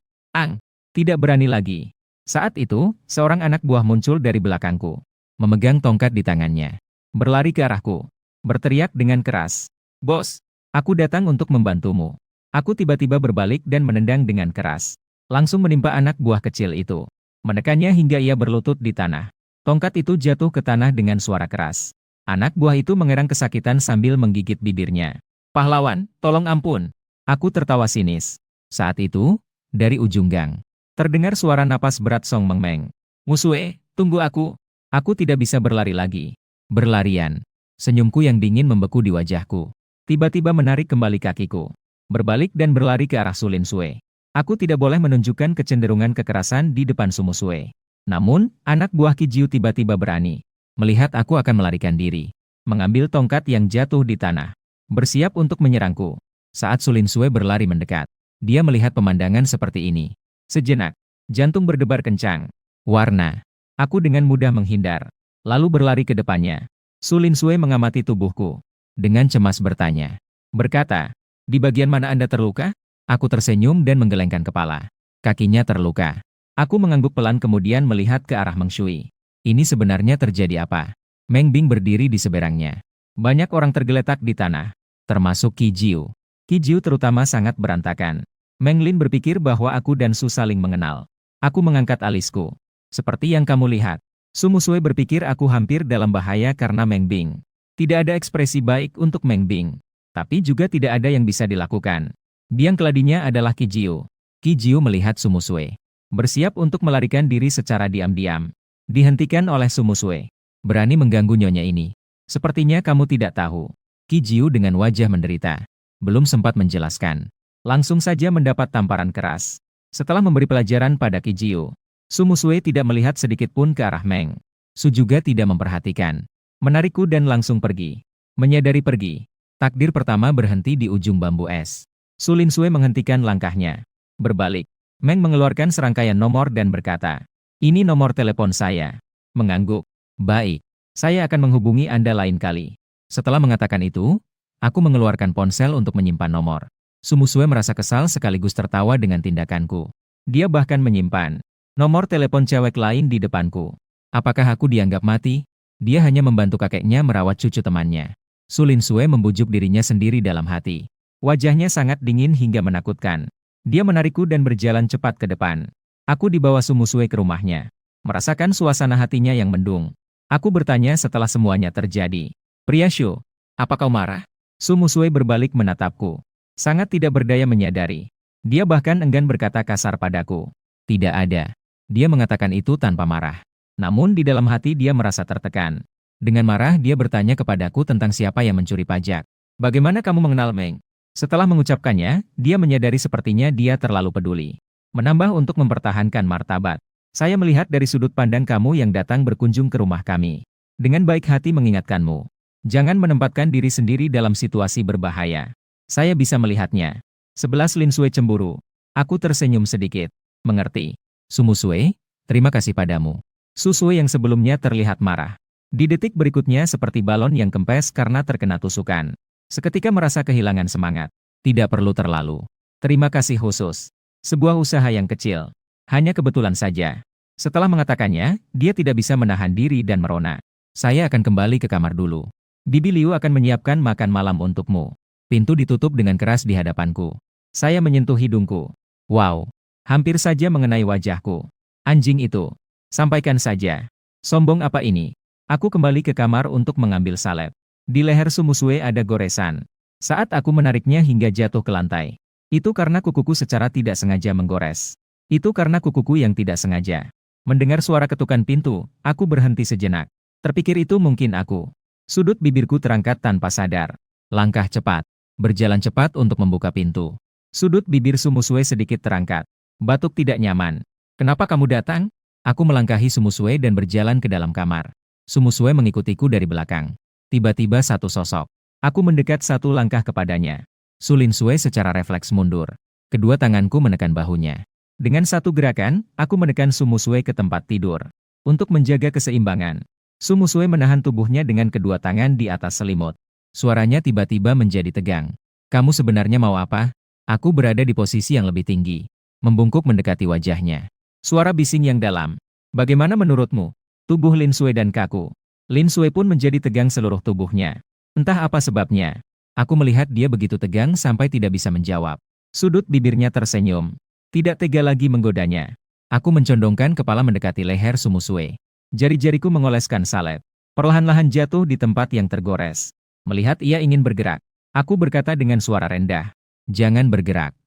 Tidak berani lagi. Saat itu, seorang anak buah muncul dari belakangku. Memegang tongkat di tangannya. Berlari ke arahku. berteriak dengan keras. Bos, aku datang untuk membantumu. Aku tiba-tiba berbalik dan menendang dengan keras. Langsung menimpa anak buah kecil itu. Menekannya hingga ia berlutut di tanah. Tongkat itu jatuh ke tanah dengan suara keras. Anak buah itu mengerang kesakitan sambil menggigit bibirnya. Pahlawan, tolong ampun. Aku tertawa sinis. Saat itu, dari ujung gang, terdengar suara napas berat Song Mengmeng. Musue, tunggu aku. Aku tidak bisa berlari lagi. Berlarian. Senyumku yang dingin membeku di wajahku. Tiba-tiba menarik kembali kakiku. Berbalik dan berlari ke arah Su Lin Sue. Aku tidak boleh menunjukkan kecenderungan kekerasan di depan Su Musue. Namun, anak buah Qi Jiu tiba-tiba berani. Melihat aku akan melarikan diri. Mengambil tongkat yang jatuh di tanah. Bersiap untuk menyerangku. Saat Su Lin Sue berlari mendekat. Dia melihat pemandangan seperti ini. Sejenak, jantung berdebar kencang. Warna. Aku dengan mudah menghindar. Lalu berlari ke depannya. Su Lin Sue mengamati tubuhku. Dengan cemas bertanya. Berkata, di bagian mana Anda terluka? Aku tersenyum dan menggelengkan kepala. Kakinya terluka. Aku mengangguk pelan kemudian melihat ke arah Meng Shui. Ini sebenarnya terjadi apa? Meng Bing berdiri di seberangnya. Banyak orang tergeletak di tanah. Termasuk Qi Jiu. Qi Jiu terutama sangat berantakan. Meng Lin berpikir bahwa aku dan Su saling mengenal. Aku mengangkat alisku. Seperti yang kamu lihat. Su Musue berpikir aku hampir dalam bahaya karena Meng Bing. Tidak ada ekspresi baik untuk Meng Bing. Tapi juga tidak ada yang bisa dilakukan. Biang keladinya adalah Qi Jiu. Qi Jiu melihat Su Musue. Bersiap untuk melarikan diri secara diam-diam. Dihentikan oleh Su Musue. Berani mengganggu nyonya ini. Sepertinya kamu tidak tahu. Qi Jiu dengan wajah menderita. Belum sempat menjelaskan. Langsung saja mendapat tamparan keras. Setelah memberi pelajaran pada Qi Jiu, Su Musue tidak melihat sedikit pun ke arah Meng. Su juga tidak memperhatikan. Menarikku dan langsung pergi. Menyadari pergi. Takdir pertama berhenti di ujung bambu es. Su Lin Sue menghentikan langkahnya. Berbalik. Meng mengeluarkan serangkaian nomor dan berkata, ini nomor telepon saya. Mengangguk. Baik. Saya akan menghubungi Anda lain kali. Setelah mengatakan itu, aku mengeluarkan ponsel untuk menyimpan nomor. Su Musue merasa kesal sekaligus tertawa dengan tindakanku. Dia bahkan menyimpan nomor telepon cewek lain di depanku. Apakah aku dianggap mati? Dia hanya membantu kakeknya merawat cucu temannya. Su Lin Sue membujuk dirinya sendiri dalam hati. Wajahnya sangat dingin hingga menakutkan. Dia menarikku dan berjalan cepat ke depan. Aku dibawa Su Musue ke rumahnya. Merasakan suasana hatinya yang mendung. Aku bertanya setelah semuanya terjadi. Priashu, apa kau marah? Su Musue berbalik menatapku. Sangat tidak berdaya menyadari. Dia bahkan enggan berkata kasar padaku. Tidak ada. Dia mengatakan itu tanpa marah. Namun di dalam hati dia merasa tertekan. Dengan marah dia bertanya kepadaku tentang siapa yang mencuri pajak. Bagaimana kamu mengenal Meng? Setelah mengucapkannya, dia menyadari sepertinya dia terlalu peduli. Menambah untuk mempertahankan martabat. Saya melihat dari sudut pandang kamu yang datang berkunjung ke rumah kami. Dengan baik hati mengingatkanmu. Jangan menempatkan diri sendiri dalam situasi berbahaya. Saya bisa melihatnya. 11 Lin Sue cemburu. Aku tersenyum sedikit. Mengerti. Su Musue, terima kasih padamu. Su Sue yang sebelumnya terlihat marah. Di detik berikutnya seperti balon yang kempes karena terkena tusukan. Seketika merasa kehilangan semangat. Tidak perlu terlalu. Terima kasih khusus. Sebuah usaha yang kecil. Hanya kebetulan saja. Setelah mengatakannya, dia tidak bisa menahan diri dan merona. Saya akan kembali ke kamar dulu. Bibi Liu akan menyiapkan makan malam untukmu. Pintu ditutup dengan keras di hadapanku. Saya menyentuh hidungku. Wow. Hampir saja mengenai wajahku. Anjing itu. Sampaikan saja. Sombong apa ini? Aku kembali ke kamar untuk mengambil salep. Di leher Su Musue ada goresan. Saat aku menariknya hingga jatuh ke lantai. Itu karena kukuku secara tidak sengaja menggores. Itu karena kukuku yang tidak sengaja. Mendengar suara ketukan pintu, aku berhenti sejenak. Terpikir itu mungkin aku. Sudut bibirku terangkat tanpa sadar. Langkah cepat. Berjalan cepat untuk membuka pintu. Sudut bibir Su Musue sedikit terangkat. Batuk tidak nyaman. Kenapa kamu datang? Aku melangkahi Su Musue dan berjalan ke dalam kamar. Su Musue mengikutiku dari belakang. Tiba-tiba satu sosok. Aku mendekat satu langkah kepadanya. Su Lin Sue secara refleks mundur. Kedua tanganku menekan bahunya. Dengan satu gerakan, aku menekan Su Musue ke tempat tidur. Untuk menjaga keseimbangan. Su Musue menahan tubuhnya dengan kedua tangan di atas selimut. Suaranya tiba-tiba menjadi tegang. Kamu sebenarnya mau apa? Aku berada di posisi yang lebih tinggi. Membungkuk mendekati wajahnya. Suara bising yang dalam. Bagaimana menurutmu? Tubuh Lin Sue dan kaku. Lin Sue pun menjadi tegang seluruh tubuhnya. Entah apa sebabnya. Aku melihat dia begitu tegang sampai tidak bisa menjawab. Sudut bibirnya tersenyum. Tidak tega lagi menggodanya. Aku mencondongkan kepala mendekati leher Sumusue. Jari-jariku mengoleskan salet. Perlahan-lahan jatuh di tempat yang tergores. Melihat ia ingin bergerak, aku berkata dengan suara rendah, "Jangan bergerak.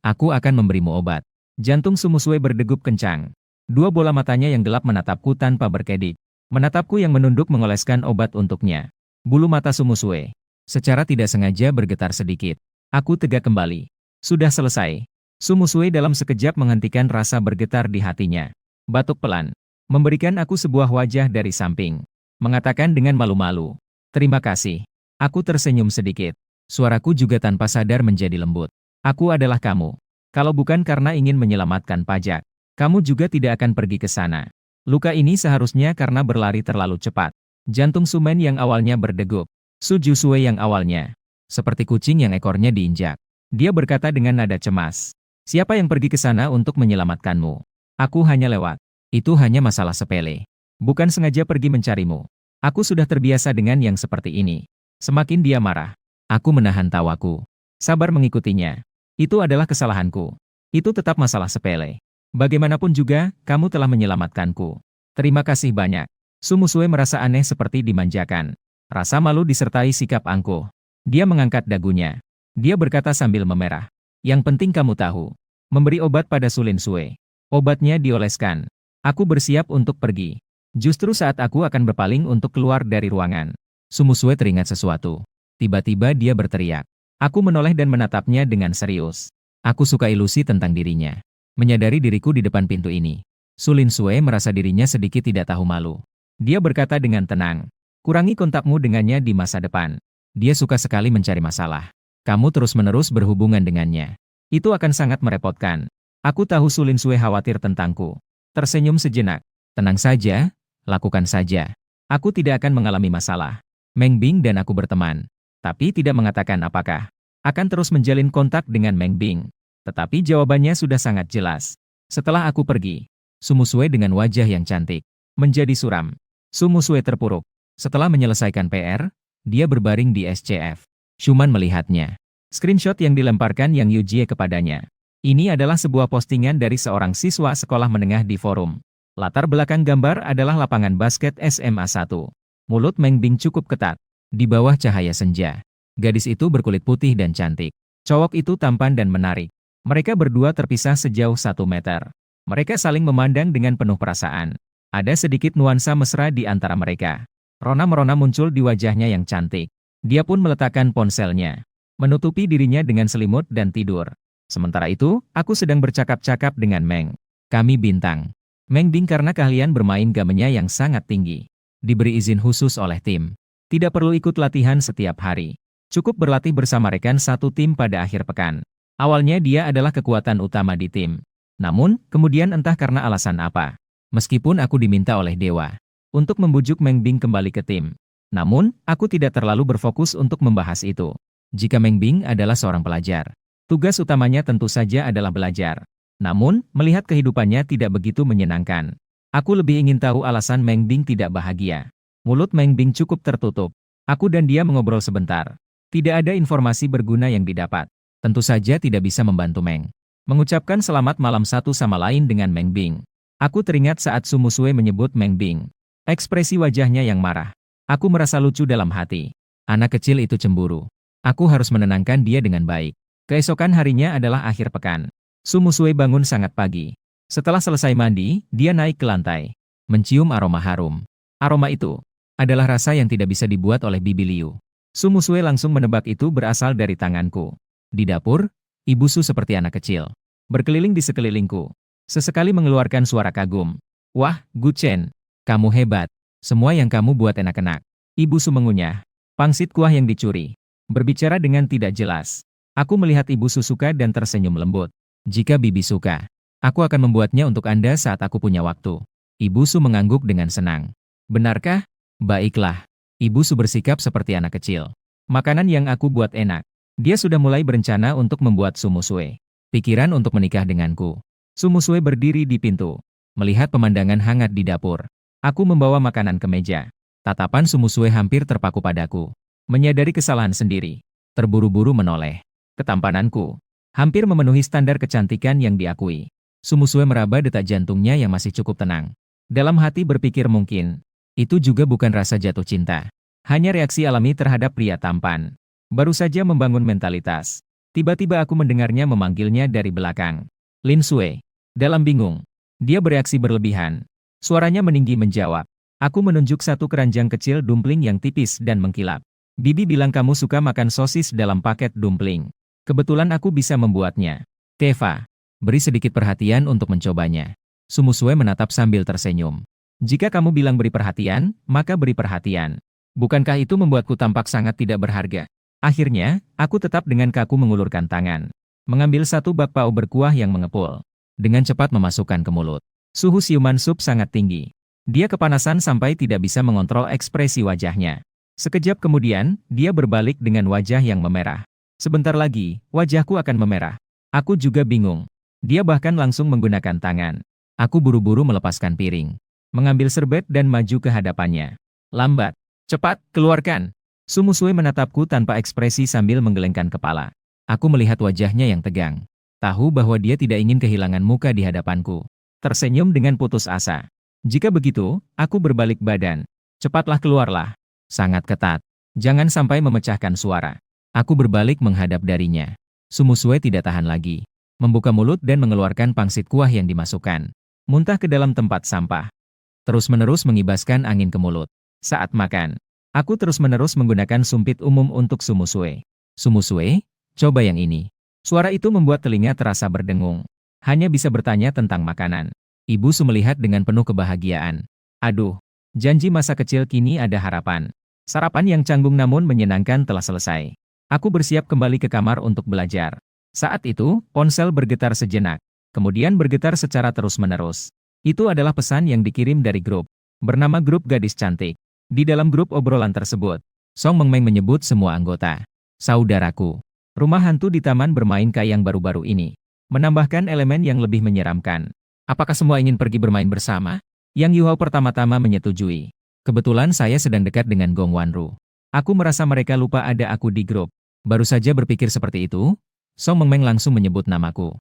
Aku akan memberimu obat." Jantung Sumusue berdegup kencang. Dua bola matanya yang gelap menatapku tanpa berkedip. Menatapku yang menunduk mengoleskan obat untuknya. Bulu mata Sumusue secara tidak sengaja bergetar sedikit. Aku tegak kembali. Sudah selesai. Sumusue dalam sekejap menghentikan rasa bergetar di hatinya. Batuk pelan. Memberikan aku sebuah wajah dari samping. Mengatakan dengan malu-malu, "Terima kasih." Aku tersenyum sedikit. Suaraku juga tanpa sadar menjadi lembut. "Aku adalah kamu. Kalau bukan karena ingin menyelamatkan pajak, kamu juga tidak akan pergi ke sana." Luka ini seharusnya karena berlari terlalu cepat. Jantung Sumen yang awalnya berdegup. Su Jusue yang awalnya seperti kucing yang ekornya diinjak. Dia berkata dengan nada cemas, "Siapa yang pergi ke sana untuk menyelamatkanmu? Aku hanya lewat. Itu hanya masalah sepele. Bukan sengaja pergi mencarimu. Aku sudah terbiasa dengan yang seperti ini." Semakin dia marah, aku menahan tawaku. Sabar mengikutinya. "Itu adalah kesalahanku. Itu tetap masalah sepele. Bagaimanapun juga, kamu telah menyelamatkanku. Terima kasih banyak." Sumusue merasa aneh seperti dimanjakan. Rasa malu disertai sikap angkuh. Dia mengangkat dagunya. Dia berkata sambil memerah, "Yang penting kamu tahu." Memberi obat pada Sulin Sue. Obatnya dioleskan. Aku bersiap untuk pergi. Justru saat aku akan berpaling untuk keluar dari ruangan, Sumusue teringat sesuatu. Tiba-tiba dia berteriak. Aku menoleh dan menatapnya dengan serius. Aku suka ilusi tentang dirinya. Menyadari diriku di depan pintu ini, Sulin Sue merasa dirinya sedikit tidak tahu malu. Dia berkata dengan tenang, "Kurangi kontakmu dengannya di masa depan. Dia suka sekali mencari masalah. Kamu terus-menerus berhubungan dengannya. Itu akan sangat merepotkan." Aku tahu Sulin Sue khawatir tentangku. Tersenyum sejenak. "Tenang saja, lakukan saja. Aku tidak akan mengalami masalah." Meng Bing dan aku berteman, tapi tidak mengatakan apakah akan terus menjalin kontak dengan Meng Bing. Tetapi jawabannya sudah sangat jelas. Setelah aku pergi, Sumusue dengan wajah yang cantik menjadi suram. Sumusue terpuruk. Setelah menyelesaikan PR, dia berbaring di SCF. Shuman melihatnya. Screenshot yang dilemparkan Yang Yujie kepadanya. Ini adalah sebuah postingan dari seorang siswa sekolah menengah di forum. Latar belakang gambar adalah lapangan basket SMA 1. Mulut Meng Bing cukup ketat. Di bawah cahaya senja, gadis itu berkulit putih dan cantik. Cowok itu tampan dan menarik. Mereka berdua terpisah sejauh 1 meter. Mereka saling memandang dengan penuh perasaan. Ada sedikit nuansa mesra di antara mereka. Rona-merona muncul di wajahnya yang cantik. Dia pun meletakkan ponselnya, menutupi dirinya dengan selimut dan tidur. Sementara itu, aku sedang bercakap-cakap dengan Meng. Kami bintang. Meng Bing karena keahlian bermain gamenya yang sangat tinggi. Diberi izin khusus oleh tim. Tidak perlu ikut latihan setiap hari. Cukup berlatih bersama rekan satu tim pada akhir pekan. Awalnya dia adalah kekuatan utama di tim. Namun, kemudian entah karena alasan apa, meskipun aku diminta oleh Dewa untuk membujuk Meng Bing kembali ke tim. Namun, aku tidak terlalu berfokus untuk membahas itu. Jika Meng Bing adalah seorang pelajar, tugas utamanya tentu saja adalah belajar. Namun, melihat kehidupannya tidak begitu menyenangkan. Aku lebih ingin tahu alasan Meng Bing tidak bahagia. Mulut Meng Bing cukup tertutup. Aku dan dia mengobrol sebentar. Tidak ada informasi berguna yang didapat. Tentu saja tidak bisa membantu Meng mengucapkan selamat malam satu sama lain dengan Meng Bing. Aku teringat saat Sumusue menyebut Meng Bing. Ekspresi wajahnya yang marah. Aku merasa lucu dalam hati. Anak kecil itu cemburu. Aku harus menenangkan dia dengan baik. Keesokan harinya adalah akhir pekan. Sumusue bangun sangat pagi. Setelah selesai mandi, dia naik ke lantai. Mencium aroma harum. Aroma itu adalah rasa yang tidak bisa dibuat oleh Bibi Liu. Sumusue langsung menebak itu berasal dari tanganku. Di dapur, Ibu Su seperti anak kecil berkeliling di sekelilingku. Sesekali mengeluarkan suara kagum. "Wah, Gu Chen, kamu hebat. Semua yang kamu buat enak-enak." Ibu Su mengunyah pangsit kuah yang dicuri. Berbicara dengan tidak jelas. Aku melihat Ibu Su suka dan tersenyum lembut. "Jika Bibi suka, aku akan membuatnya untuk Anda saat aku punya waktu." Ibu Su mengangguk dengan senang. "Benarkah? Baiklah." Ibu Su bersikap seperti anak kecil. "Makanan yang aku buat enak." Dia sudah mulai berencana untuk membuat Sumusue pikiran untuk menikah denganku. Sumusue berdiri di pintu, melihat pemandangan hangat di dapur. Aku membawa makanan ke meja. Tatapan Sumusue hampir terpaku padaku. Menyadari kesalahan sendiri, terburu-buru menoleh. Ketampananku hampir memenuhi standar kecantikan yang diakui. Sumusue meraba detak jantungnya yang masih cukup tenang. Dalam hati berpikir mungkin, itu juga bukan rasa jatuh cinta. Hanya reaksi alami terhadap pria tampan. Baru saja membangun mentalitas. Tiba-tiba aku mendengarnya memanggilnya dari belakang. Lin Sue. Dalam bingung, dia bereaksi berlebihan. Suaranya meninggi menjawab. Aku menunjuk satu keranjang kecil dumpling yang tipis dan mengkilap. Bibi bilang kamu suka makan sosis dalam paket dumpling. Kebetulan aku bisa membuatnya. Teva, beri sedikit perhatian untuk mencobanya. Sumusue menatap sambil tersenyum. Jika kamu bilang beri perhatian, maka beri perhatian. Bukankah itu membuatku tampak sangat tidak berharga? Akhirnya, aku tetap dengan kaku mengulurkan tangan. Mengambil satu bakpao berkuah yang mengepul. Dengan cepat memasukkan ke mulut. Suhu siuman sup sangat tinggi. Dia kepanasan sampai tidak bisa mengontrol ekspresi wajahnya. Sekejap kemudian, dia berbalik dengan wajah yang memerah. Sebentar lagi, wajahku akan memerah. Aku juga bingung. Dia bahkan langsung menggunakan tangan. Aku buru-buru melepaskan piring. Mengambil serbet dan maju ke hadapannya. Lambat. Cepat, keluarkan. Sumusue menatapku tanpa ekspresi sambil menggelengkan kepala. Aku melihat wajahnya yang tegang. Tahu bahwa dia tidak ingin kehilangan muka di hadapanku. Tersenyum dengan putus asa. Jika begitu, aku berbalik badan. Cepatlah keluarlah. Sangat ketat. Jangan sampai memecahkan suara. Aku berbalik menghadap darinya. Sumusue tidak tahan lagi. Membuka mulut dan mengeluarkan pangsit kuah yang dimasukkan. Muntah ke dalam tempat sampah. Terus-menerus mengibaskan angin ke mulut. Saat makan, aku terus-menerus menggunakan sumpit umum untuk Sumusue. Sumusue, coba yang ini. Suara itu membuat telinga terasa berdengung. Hanya bisa bertanya tentang makanan. Ibu Su melihat dengan penuh kebahagiaan. Aduh, janji masa kecil kini ada harapan. Sarapan yang canggung namun menyenangkan telah selesai. Aku bersiap kembali ke kamar untuk belajar. Saat itu, ponsel bergetar sejenak. Kemudian bergetar secara terus-menerus. Itu adalah pesan yang dikirim dari grup. Bernama Grup Gadis Cantik. Di dalam grup obrolan tersebut, Song Mengmeng menyebut semua anggota. Saudaraku, rumah hantu di taman bermain yang baru-baru ini. Menambahkan elemen yang lebih menyeramkan. Apakah semua ingin pergi bermain bersama? Yang Yuhao pertama-tama menyetujui. Kebetulan saya sedang dekat dengan Gong Wanru. Aku merasa mereka lupa ada aku di grup. Baru saja berpikir seperti itu, Song Mengmeng langsung menyebut namaku.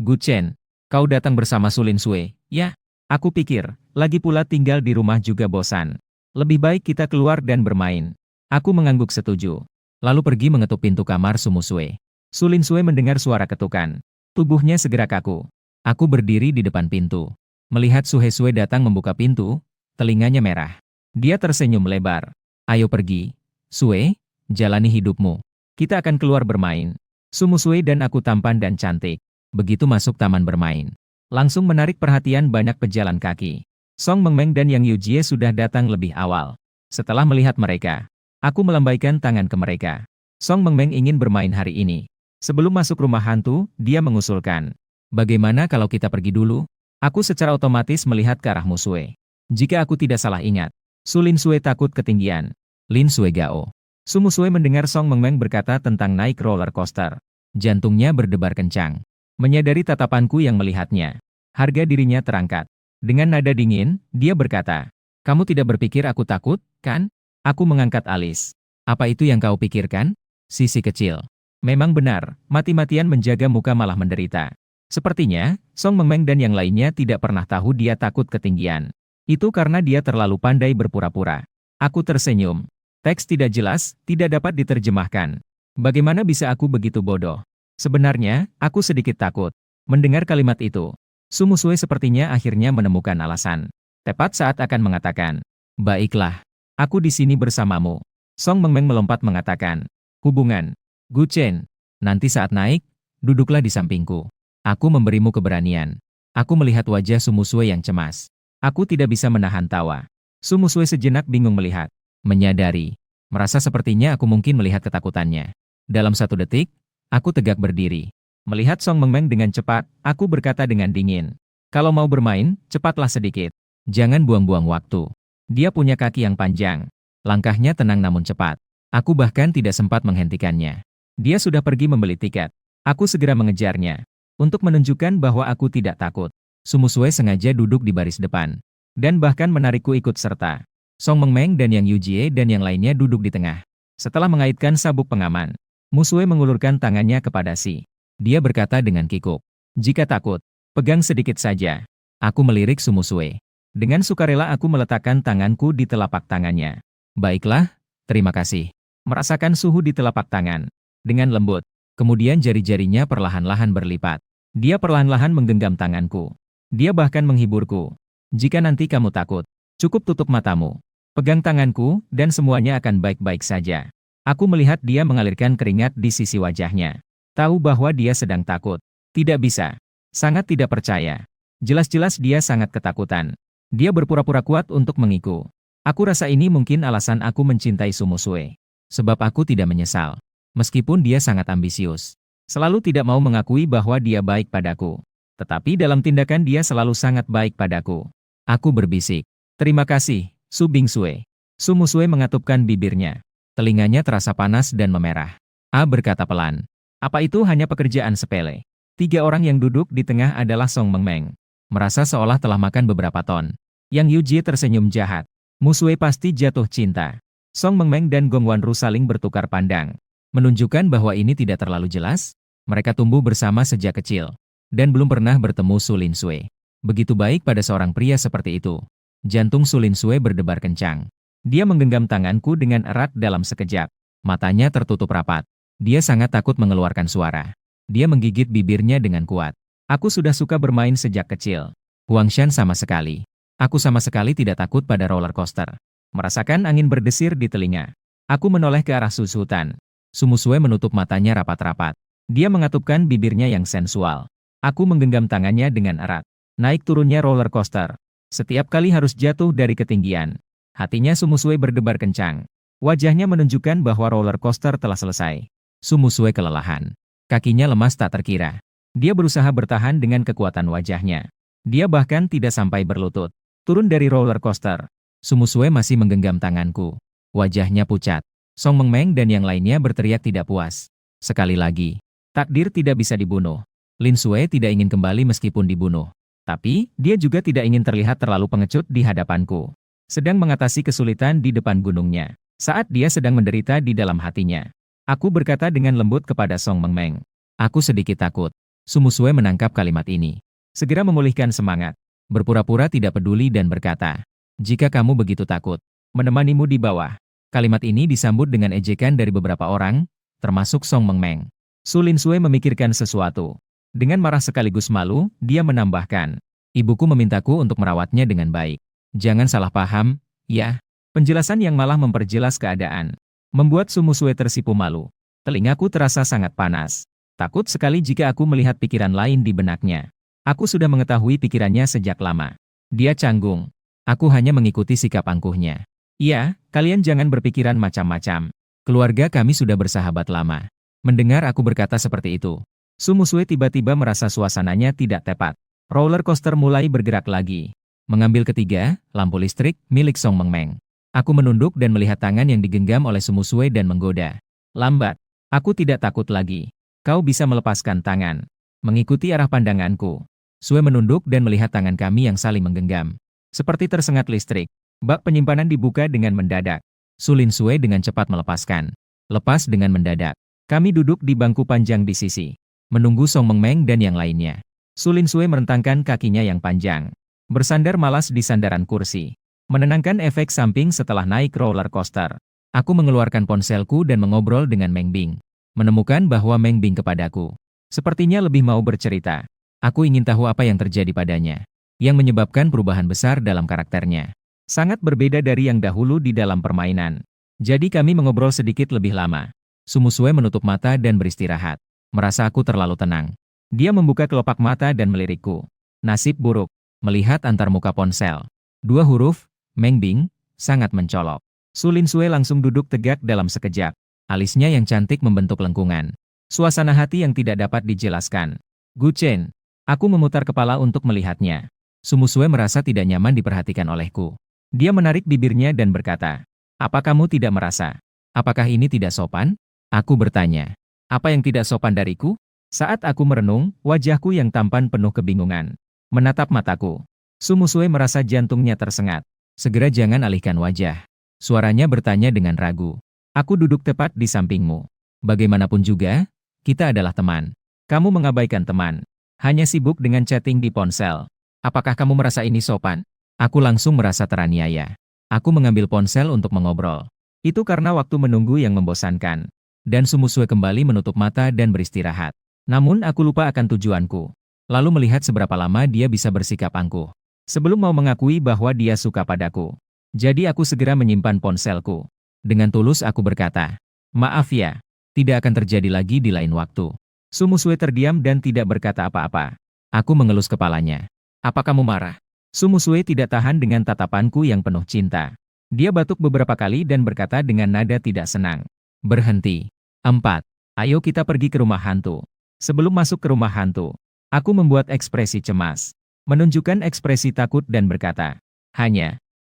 Gu Chen, kau datang bersama Su Lin Sue, ya? Aku pikir, lagi pula tinggal di rumah juga bosan. Lebih baik kita keluar dan bermain. Aku mengangguk setuju. Lalu pergi mengetuk pintu kamar Sumusue. Su Lin Sue mendengar suara ketukan. Tubuhnya segera kaku. Aku berdiri di depan pintu. Melihat Su Hesue datang membuka pintu, telinganya merah. Dia tersenyum lebar. Ayo pergi, Sue, jalani hidupmu. Kita akan keluar bermain. Sumusue dan aku tampan dan cantik. Begitu masuk taman bermain, langsung menarik perhatian banyak pejalan kaki. Song Mengmeng dan Yang Yujie sudah datang lebih awal. Setelah melihat mereka, aku melambaikan tangan ke mereka. Song Mengmeng ingin bermain hari ini. Sebelum masuk rumah hantu, dia mengusulkan. Bagaimana kalau kita pergi dulu? Aku secara otomatis melihat ke arah Musue. Jika aku tidak salah ingat, Su Lin Sue takut ketinggian. Lin Sue Gao. Su Musue mendengar Song Mengmeng berkata tentang naik roller coaster. Jantungnya berdebar kencang. Menyadari tatapanku yang melihatnya. Harga dirinya terangkat. Dengan nada dingin, dia berkata, kamu tidak berpikir aku takut, kan? Aku mengangkat alis. Apa itu yang kau pikirkan? Sisi kecil. Memang benar, mati-matian menjaga muka malah menderita. Sepertinya, Song Mengmeng dan yang lainnya tidak pernah tahu dia takut ketinggian. Itu karena dia terlalu pandai berpura-pura. Aku tersenyum. Teks tidak jelas, tidak dapat diterjemahkan. Bagaimana bisa aku begitu bodoh? Sebenarnya, aku sedikit takut. Mendengar kalimat itu, Sumusue sepertinya akhirnya menemukan alasan. Tepat saat akan mengatakan, baiklah, aku di sini bersamamu. Song Mengmeng melompat mengatakan, hubungan. Gu Chen, nanti saat naik, duduklah di sampingku. Aku memberimu keberanian. Aku melihat wajah Sumusue yang cemas. Aku tidak bisa menahan tawa. Sumusue sejenak bingung melihat. Menyadari. Merasa sepertinya aku mungkin melihat ketakutannya. Dalam satu detik, aku tegak berdiri. Melihat Song Mengmeng dengan cepat, aku berkata dengan dingin. Kalau mau bermain, cepatlah sedikit. Jangan buang-buang waktu. Dia punya kaki yang panjang. Langkahnya tenang namun cepat. Aku bahkan tidak sempat menghentikannya. Dia sudah pergi membeli tiket. Aku segera mengejarnya. Untuk menunjukkan bahwa aku tidak takut. Sumusue sengaja duduk di baris depan. Dan bahkan menarikku ikut serta. Song Mengmeng dan Yang Yujie dan yang lainnya duduk di tengah. Setelah mengaitkan sabuk pengaman, Musue mengulurkan tangannya kepada Si. Dia berkata dengan kikuk, "Jika takut, pegang sedikit saja." Aku melirik Sumusue. Dengan sukarela aku meletakkan tanganku di telapak tangannya. "Baiklah, terima kasih." Merasakan suhu di telapak tangan. Dengan lembut, kemudian jari-jarinya perlahan-lahan berlipat. Dia perlahan-lahan menggenggam tanganku. Dia bahkan menghiburku. "Jika nanti kamu takut, cukup tutup matamu. Pegang tanganku, dan semuanya akan baik-baik saja." Aku melihat dia mengalirkan keringat di sisi wajahnya. Tahu bahwa dia sedang takut. Tidak bisa. Sangat tidak percaya. Jelas-jelas dia sangat ketakutan. Dia berpura-pura kuat untuk mengiku. Aku rasa ini mungkin alasan aku mencintai Sumusue. Sebab aku tidak menyesal. Meskipun dia sangat ambisius. Selalu tidak mau mengakui bahwa dia baik padaku. Tetapi dalam tindakan dia selalu sangat baik padaku. Aku berbisik, "Terima kasih, Su Bingsue." Sumusue mengatupkan bibirnya. Telinganya terasa panas dan memerah. A berkata pelan, "Apa itu hanya pekerjaan sepele?" 3 orang yang duduk di tengah adalah Song Mengmeng. Merasa seolah telah makan beberapa ton. Yang Yujie tersenyum jahat. Musue pasti jatuh cinta. Song Mengmeng dan Gong Wanru saling bertukar pandang. Menunjukkan bahwa ini tidak terlalu jelas. Mereka tumbuh bersama sejak kecil. Dan belum pernah bertemu Su Lin Sue. Begitu baik pada seorang pria seperti itu. Jantung Su Lin Sue berdebar kencang. Dia menggenggam tanganku dengan erat dalam sekejap. Matanya tertutup rapat. Dia sangat takut mengeluarkan suara. Dia menggigit bibirnya dengan kuat. Aku sudah suka bermain sejak kecil. Huangshan sama sekali. Aku sama sekali tidak takut pada roller coaster. Merasakan angin berdesir di telinga. Aku menoleh ke arah susutan. Sumusue menutup matanya rapat-rapat. Dia mengatupkan bibirnya yang sensual. Aku menggenggam tangannya dengan erat. Naik turunnya roller coaster. Setiap kali harus jatuh dari ketinggian. Hatinya Sumusue berdebar kencang. Wajahnya menunjukkan bahwa roller coaster telah selesai. Sumusue kelelahan. Kakinya lemas tak terkira. Dia berusaha bertahan dengan kekuatan wajahnya. Dia bahkan tidak sampai berlutut. Turun dari roller coaster. Sumusue masih menggenggam tanganku. Wajahnya pucat. Song Mengmeng dan yang lainnya berteriak tidak puas. Sekali lagi. Takdir tidak bisa dibunuh. Lin Sue tidak ingin kembali meskipun dibunuh. Tapi, dia juga tidak ingin terlihat terlalu pengecut di hadapanku. Sedang mengatasi kesulitan di depan gunungnya. Saat dia sedang menderita di dalam hatinya. Aku berkata dengan lembut kepada Song Mengmeng. "Aku sedikit takut." Sumusue menangkap kalimat ini. Segera memulihkan semangat. Berpura-pura tidak peduli dan berkata, "Jika kamu begitu takut, menemanimu di bawah." Kalimat ini disambut dengan ejekan dari beberapa orang, termasuk Song Mengmeng. Su Lin Sue memikirkan sesuatu. Dengan marah sekaligus malu, dia menambahkan, "Ibuku memintaku untuk merawatnya dengan baik." Jangan salah paham, ya. Penjelasan yang malah memperjelas keadaan. Membuat Sumusue tersipu malu. Telingaku terasa sangat panas. Takut sekali jika aku melihat pikiran lain di benaknya. Aku sudah mengetahui pikirannya sejak lama. Dia canggung. Aku hanya mengikuti sikap angkuhnya. "Iya, kalian jangan berpikiran macam-macam. Keluarga kami sudah bersahabat lama." Mendengar aku berkata seperti itu, Sumusue tiba-tiba merasa suasananya tidak tepat. Roller coaster mulai bergerak lagi. Mengambil ketiga, lampu listrik, milik Song Mengmeng. Aku menunduk dan melihat tangan yang digenggam oleh Sumusue dan menggoda. "Lambat. Aku tidak takut lagi. Kau bisa melepaskan tangan." Mengikuti arah pandanganku. Sue menunduk dan melihat tangan kami yang saling menggenggam. Seperti tersengat listrik. Bak penyimpanan dibuka dengan mendadak. Su Lin Sue dengan cepat melepaskan. Lepas dengan mendadak. Kami duduk di bangku panjang di sisi. Menunggu Song Mengmeng dan yang lainnya. Su Lin Sue merentangkan kakinya yang panjang. Bersandar malas di sandaran kursi. Menenangkan efek samping setelah naik roller coaster. Aku mengeluarkan ponselku dan mengobrol dengan Meng Bing. Menemukan bahwa Meng Bing kepadaku. Sepertinya lebih mau bercerita. Aku ingin tahu apa yang terjadi padanya. Yang menyebabkan perubahan besar dalam karakternya. Sangat berbeda dari yang dahulu di dalam permainan. Jadi kami mengobrol sedikit lebih lama. Sumusue menutup mata dan beristirahat. Merasa aku terlalu tenang. Dia membuka kelopak mata dan melirikku. Nasib buruk. Melihat antar muka ponsel. 2 huruf, Meng Bing, sangat mencolok. Su Lin Sue langsung duduk tegak dalam sekejap. Alisnya yang cantik membentuk lengkungan. Suasana hati yang tidak dapat dijelaskan. "Gu Chen." Aku memutar kepala untuk melihatnya. Sumusue merasa tidak nyaman diperhatikan olehku. Dia menarik bibirnya dan berkata, "Apa kamu tidak merasa? Apakah ini tidak sopan?" Aku bertanya, "Apa yang tidak sopan dariku?" Saat aku merenung, wajahku yang tampan penuh kebingungan. Menatap mataku. Sumusue merasa jantungnya tersengat. "Segera jangan alihkan wajah." Suaranya bertanya dengan ragu. Aku duduk tepat di sampingmu. Bagaimanapun juga, kita adalah teman. Kamu mengabaikan teman. Hanya sibuk dengan chatting di ponsel. Apakah kamu merasa ini sopan? Aku langsung merasa teraniaya. Aku mengambil ponsel untuk mengobrol. Itu karena waktu menunggu yang membosankan. Dan Sumusue kembali menutup mata dan beristirahat. Namun aku lupa akan tujuanku. Lalu melihat seberapa lama dia bisa bersikap angkuh. Sebelum mau mengakui bahwa dia suka padaku. Jadi aku segera menyimpan ponselku. Dengan tulus aku berkata, "Maaf ya, tidak akan terjadi lagi di lain waktu." Sumusue terdiam dan tidak berkata apa-apa. Aku mengelus kepalanya. "Apa kamu marah?" Sumusue tidak tahan dengan tatapanku yang penuh cinta. Dia batuk beberapa kali dan berkata dengan nada tidak senang. "Berhenti." 4. Ayo kita pergi ke rumah hantu. Sebelum masuk ke rumah hantu, aku membuat ekspresi cemas. Menunjukkan ekspresi takut dan berkata,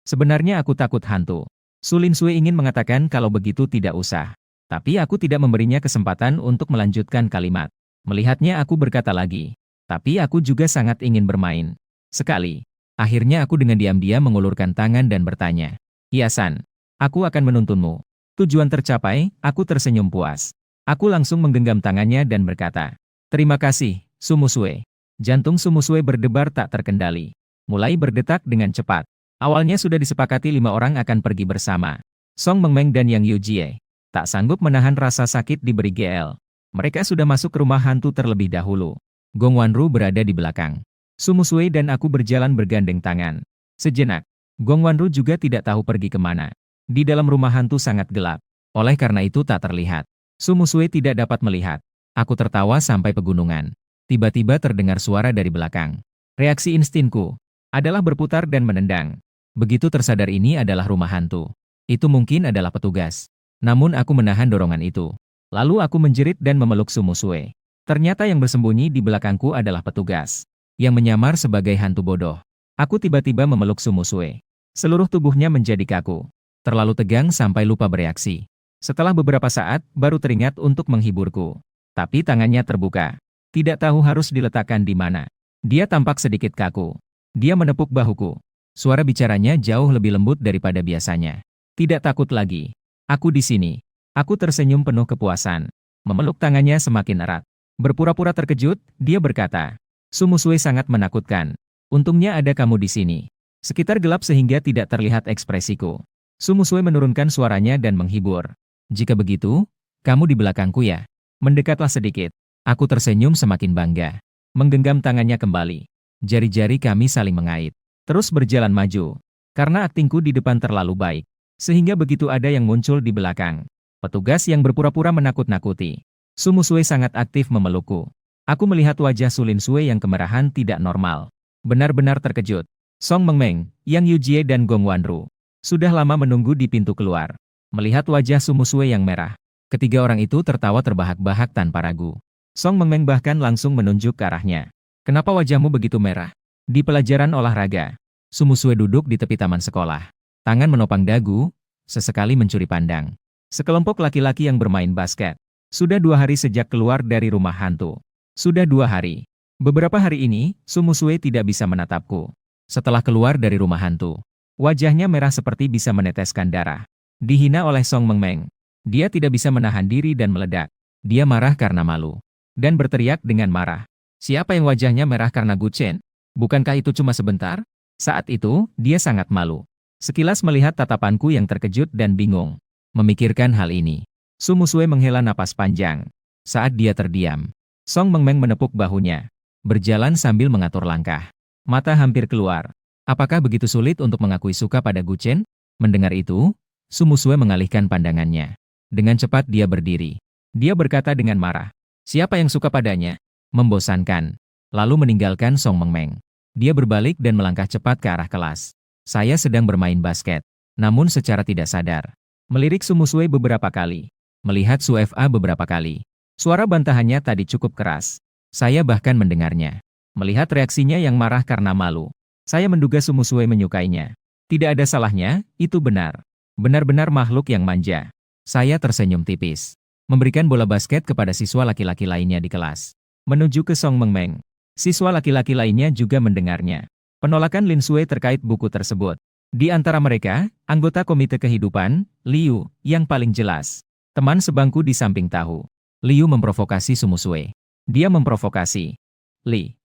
sebenarnya aku takut hantu." Sulin Sue ingin mengatakan kalau begitu tidak usah. Tapi aku tidak memberinya kesempatan untuk melanjutkan kalimat. Melihatnya aku berkata lagi. Tapi aku juga sangat ingin bermain. Sekali. Akhirnya aku dengan diam-diam mengulurkan tangan dan bertanya. "Hiasan, aku akan menuntunmu." Tujuan tercapai, aku tersenyum puas. Aku langsung menggenggam tangannya dan berkata, "Terima kasih, Sumusue." Jantung Sumusue berdebar tak terkendali. Mulai berdetak dengan cepat. Awalnya sudah disepakati 5 orang akan pergi bersama. Song Mengmeng dan Yang Yujie. Tak sanggup menahan rasa sakit diberi GL. Mereka sudah masuk ke rumah hantu terlebih dahulu. Gong Wanru berada di belakang. Sumusue dan aku berjalan bergandeng tangan. Sejenak, Gong Wanru juga tidak tahu pergi kemana. Di dalam rumah hantu sangat gelap. Oleh karena itu tak terlihat. Sumusue tidak dapat melihat. Aku tertawa sampai pegunungan. Tiba-tiba terdengar suara dari belakang. Reaksi instinku adalah berputar dan menendang. Begitu tersadar ini adalah rumah hantu. Itu mungkin adalah petugas. Namun aku menahan dorongan itu. Lalu aku menjerit dan memeluk Sumusue. Ternyata yang bersembunyi di belakangku adalah petugas. Yang menyamar sebagai hantu bodoh. Aku tiba-tiba memeluk Sumusue. Seluruh tubuhnya menjadi kaku. Terlalu tegang sampai lupa bereaksi. Setelah beberapa saat, baru teringat untuk menghiburku. Tapi tangannya terbuka. Tidak tahu harus diletakkan di mana. Dia tampak sedikit kaku. Dia menepuk bahuku. Suara bicaranya jauh lebih lembut daripada biasanya. Tidak takut lagi. Aku di sini. Aku tersenyum penuh kepuasan. Memeluk tangannya semakin erat. Berpura-pura terkejut, dia berkata, "Sumusue sangat menakutkan. Untungnya ada kamu di sini." Sekitar gelap sehingga tidak terlihat ekspresiku. Sumusue menurunkan suaranya dan menghibur. "Jika begitu, kamu di belakangku ya." Mendekatlah sedikit. Aku tersenyum semakin bangga. Menggenggam tangannya kembali. Jari-jari kami saling mengait. Terus berjalan maju. Karena aktingku di depan terlalu baik. Sehingga begitu ada yang muncul di belakang. Petugas yang berpura-pura menakut-nakuti. Sumusue sangat aktif memelukku. Aku melihat wajah Sulin Sue yang kemerahan tidak normal. Benar-benar terkejut. Song Mengmeng, Yang Yujie dan Gong Wanru sudah lama menunggu di pintu keluar. Melihat wajah Sumusue yang merah. Ketiga orang itu tertawa terbahak-bahak tanpa ragu. Song Mengmeng bahkan langsung menunjuk ke arahnya. "Kenapa wajahmu begitu merah?" Di pelajaran olahraga, Sumusue duduk di tepi taman sekolah. Tangan menopang dagu, sesekali mencuri pandang. Sekelompok laki-laki yang bermain basket. Sudah 2 hari sejak keluar dari rumah hantu. Sudah 2 hari. Beberapa hari ini, Sumusue tidak bisa menatapku. Setelah keluar dari rumah hantu, wajahnya merah seperti bisa meneteskan darah. Dihina oleh Song Mengmeng. Dia tidak bisa menahan diri dan meledak. Dia marah karena malu. Dan berteriak dengan marah. "Siapa yang wajahnya merah karena Guchen? Bukankah itu cuma sebentar?" Saat itu, dia sangat malu. Sekilas melihat tatapanku yang terkejut dan bingung. Memikirkan hal ini, Sumusue menghela napas panjang. Saat dia terdiam, Song Mengmeng menepuk bahunya. Berjalan sambil mengatur langkah. Mata hampir keluar. Apakah begitu sulit untuk mengakui suka pada Guchen? Mendengar itu, Sumusue mengalihkan pandangannya. Dengan cepat dia berdiri. Dia berkata dengan marah. "Siapa yang suka padanya?" Membosankan. Lalu meninggalkan Song Mengmeng. Dia berbalik dan melangkah cepat ke arah kelas. Saya sedang bermain basket. Namun secara tidak sadar. Melirik Sumusue beberapa kali. Melihat Sufa beberapa kali. Suara bantahannya tadi cukup keras. Saya bahkan mendengarnya. Melihat reaksinya yang marah karena malu. Saya menduga Sumusue menyukainya. Tidak ada salahnya, itu benar. Benar-benar makhluk yang manja. Saya tersenyum tipis. Memberikan bola basket kepada siswa laki-laki lainnya di kelas. Menuju ke Song Mengmeng. Siswa laki-laki lainnya juga mendengarnya. Penolakan Lin Sue terkait buku tersebut. Di antara mereka, anggota Komite Kehidupan, Liu, yang paling jelas. Teman sebangku di samping tahu. Liu memprovokasi Sumusue. Dia memprovokasi. Li,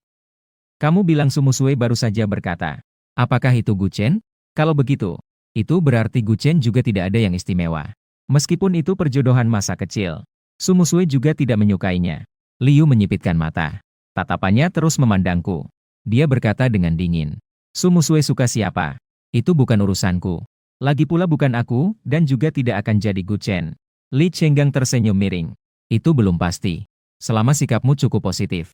kamu bilang Sumusue baru saja berkata. Apakah itu Guchen? Kalau begitu, itu berarti Guchen juga tidak ada yang istimewa. Meskipun itu perjodohan masa kecil, Sumusue juga tidak menyukainya. Liu menyipitkan mata. Tatapannya terus memandangku. Dia berkata dengan dingin. Sumusue suka siapa? Itu bukan urusanku. Lagi pula bukan aku, dan juga tidak akan jadi Guchen. Li Chenggang tersenyum miring. Itu belum pasti. Selama sikapmu cukup positif,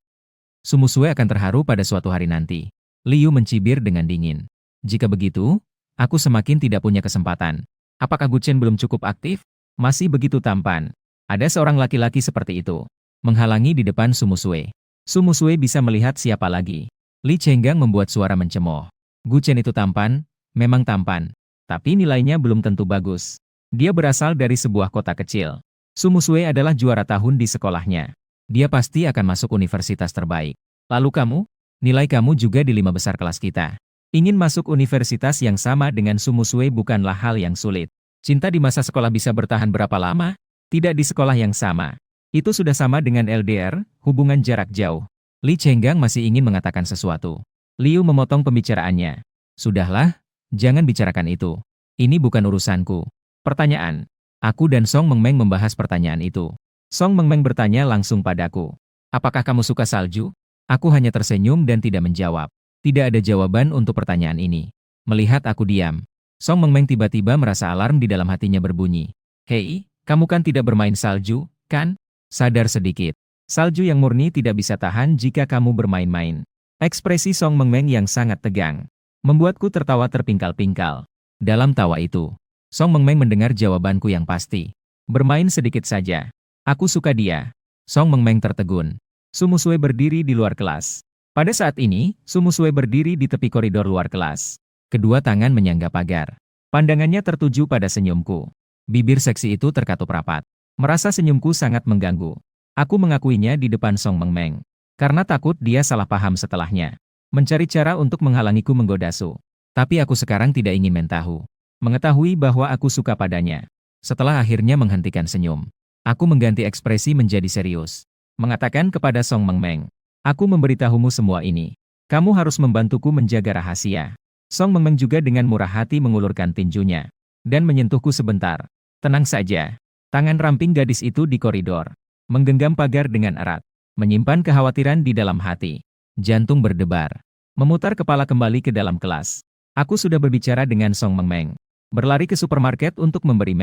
Sumusue akan terharu pada suatu hari nanti. Liu mencibir dengan dingin. Jika begitu, aku semakin tidak punya kesempatan. Apakah Guchen belum cukup aktif? Masih begitu tampan. Ada seorang laki-laki seperti itu, menghalangi di depan Sumusue. Sumusue bisa melihat siapa lagi. Li Chenggang membuat suara mencemooh. Guchen itu tampan, memang tampan. Tapi nilainya belum tentu bagus. Dia berasal dari sebuah kota kecil. Sumusue adalah juara tahun di sekolahnya. Dia pasti akan masuk universitas terbaik. Lalu kamu? Nilai kamu juga di 5 besar kelas kita. Ingin masuk universitas yang sama dengan Sumusue bukanlah hal yang sulit. Cinta di masa sekolah bisa bertahan berapa lama? Tidak di sekolah yang sama. Itu sudah sama dengan LDR, hubungan jarak jauh. Li Chenggang masih ingin mengatakan sesuatu. Liu memotong pembicaraannya. Sudahlah, jangan bicarakan itu. Ini bukan urusanku. Pertanyaan. Aku dan Song Mengmeng membahas pertanyaan itu. Song Mengmeng bertanya langsung padaku. Apakah kamu suka salju? Aku hanya tersenyum dan tidak menjawab. Tidak ada jawaban untuk pertanyaan ini. Melihat aku diam, Song Mengmeng tiba-tiba merasa alarm di dalam hatinya berbunyi. Hei, kamu kan tidak bermain salju, kan? Sadar sedikit. Salju yang murni tidak bisa tahan jika kamu bermain-main. Ekspresi Song Mengmeng yang sangat tegang membuatku tertawa terpingkal-pingkal. Dalam tawa itu, Song Mengmeng mendengar jawabanku yang pasti. Bermain sedikit saja. Aku suka dia. Song Mengmeng tertegun. Sumusue berdiri di luar kelas. Pada saat ini, Sumusue berdiri di tepi koridor luar kelas. Kedua tangan menyangga pagar. Pandangannya tertuju pada senyumku. Bibir seksi itu terkatup rapat. Merasa senyumku sangat mengganggu. Aku mengakuinya di depan Song Mengmeng. Karena takut dia salah paham setelahnya. Mencari cara untuk menghalangiku menggoda Su. Tapi aku sekarang tidak ingin mentahu. Mengetahui bahwa aku suka padanya. Setelah akhirnya menghentikan senyum, aku mengganti ekspresi menjadi serius. Mengatakan kepada Song Mengmeng, aku memberitahumu semua ini. Kamu harus membantuku menjaga rahasia. Song Mengmeng juga dengan murah hati mengulurkan tinjunya. Dan menyentuhku sebentar. Tenang saja. Tangan ramping gadis itu di koridor. Menggenggam pagar dengan erat. Menyimpan kekhawatiran di dalam hati. Jantung berdebar. Memutar kepala kembali ke dalam kelas. Aku sudah berbicara dengan Song Mengmeng. Berlari ke supermarket untuk memberi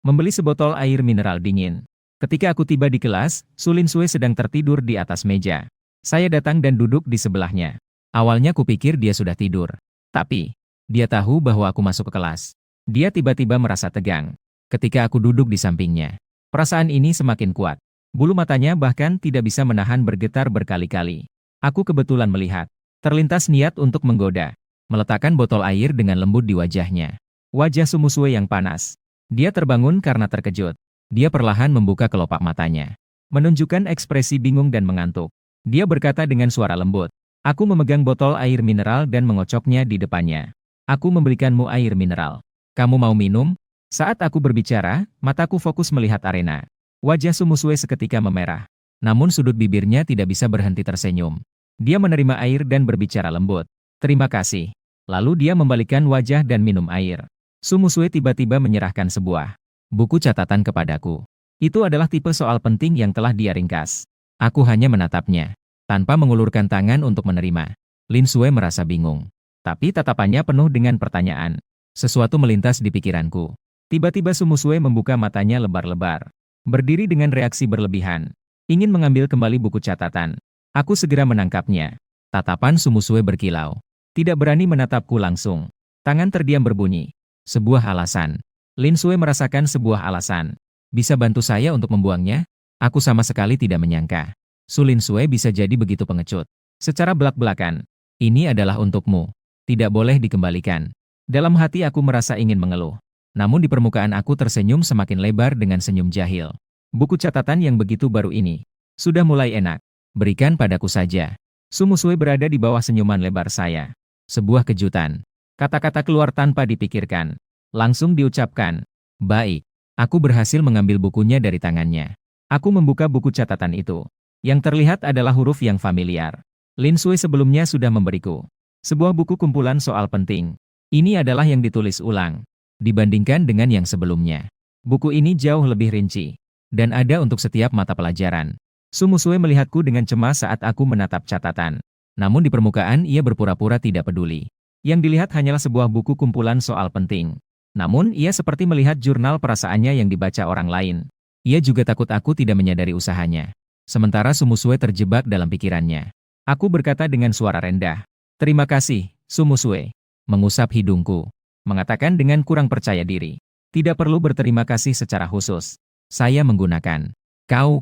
membeli sebotol air mineral dingin. Ketika aku tiba di kelas, Su Linsue sedang tertidur di atas meja. Saya datang dan duduk di sebelahnya. Awalnya kupikir dia sudah tidur. Tapi, dia tahu bahwa aku masuk ke kelas. Dia tiba-tiba merasa tegang. Ketika aku duduk di sampingnya, perasaan ini semakin kuat. Bulu matanya bahkan tidak bisa menahan bergetar berkali-kali. Aku kebetulan melihat. Terlintas niat untuk menggoda. Meletakkan botol air dengan lembut di wajahnya. Wajah Sumusue yang panas. Dia terbangun karena terkejut. Dia perlahan membuka kelopak matanya. Menunjukkan ekspresi bingung dan mengantuk. Dia berkata dengan suara lembut. Aku memegang botol air mineral dan mengocoknya di depannya. Aku memberikanmu air mineral. Kamu mau minum? Saat aku berbicara, mataku fokus melihat arena. Wajah Sumusue seketika memerah. Namun sudut bibirnya tidak bisa berhenti tersenyum. Dia menerima air dan berbicara lembut. Terima kasih. Lalu dia membalikkan wajah dan minum air. Sumusue tiba-tiba menyerahkan sebuah buku catatan kepadaku. Itu adalah tipe soal penting yang telah dia ringkas. Aku hanya menatapnya, tanpa mengulurkan tangan untuk menerima. Linsue merasa bingung. Tapi tatapannya penuh dengan pertanyaan. Sesuatu melintas di pikiranku. Tiba-tiba Sumusue membuka matanya lebar-lebar. Berdiri dengan reaksi berlebihan. Ingin mengambil kembali buku catatan. Aku segera menangkapnya. Tatapan Sumusue berkilau. Tidak berani menatapku langsung. Tangan terdiam berbunyi. Sebuah alasan. Linsue merasakan sebuah alasan. Bisa bantu saya untuk membuangnya? Aku sama sekali tidak menyangka. Su Linsue bisa jadi begitu pengecut. Secara belak-belakan. Ini adalah untukmu. Tidak boleh dikembalikan. Dalam hati aku merasa ingin mengeluh. Namun di permukaan aku tersenyum semakin lebar dengan senyum jahil. Buku catatan yang begitu baru ini. Sudah mulai enak. Berikan padaku saja. Sumusue berada di bawah senyuman lebar saya. Sebuah kejutan. Kata-kata keluar tanpa dipikirkan. Langsung diucapkan. Baik. Aku berhasil mengambil bukunya dari tangannya. Aku membuka buku catatan itu. Yang terlihat adalah huruf yang familiar. Lin Sui sebelumnya sudah memberiku sebuah buku kumpulan soal penting. Ini adalah yang ditulis ulang. Dibandingkan dengan yang sebelumnya. Buku ini jauh lebih rinci. Dan ada untuk setiap mata pelajaran. Su Musue melihatku dengan cemas saat aku menatap catatan. Namun di permukaan ia berpura-pura tidak peduli. Yang dilihat hanyalah sebuah buku kumpulan soal penting. Namun ia seperti melihat jurnal perasaannya yang dibaca orang lain. Ia juga takut aku tidak menyadari usahanya. Sementara Su Musue terjebak dalam pikirannya. Aku berkata dengan suara rendah. Terima kasih, Su Musue. Mengusap hidungku. Mengatakan dengan kurang percaya diri. Tidak perlu berterima kasih secara khusus. Saya menggunakan kau.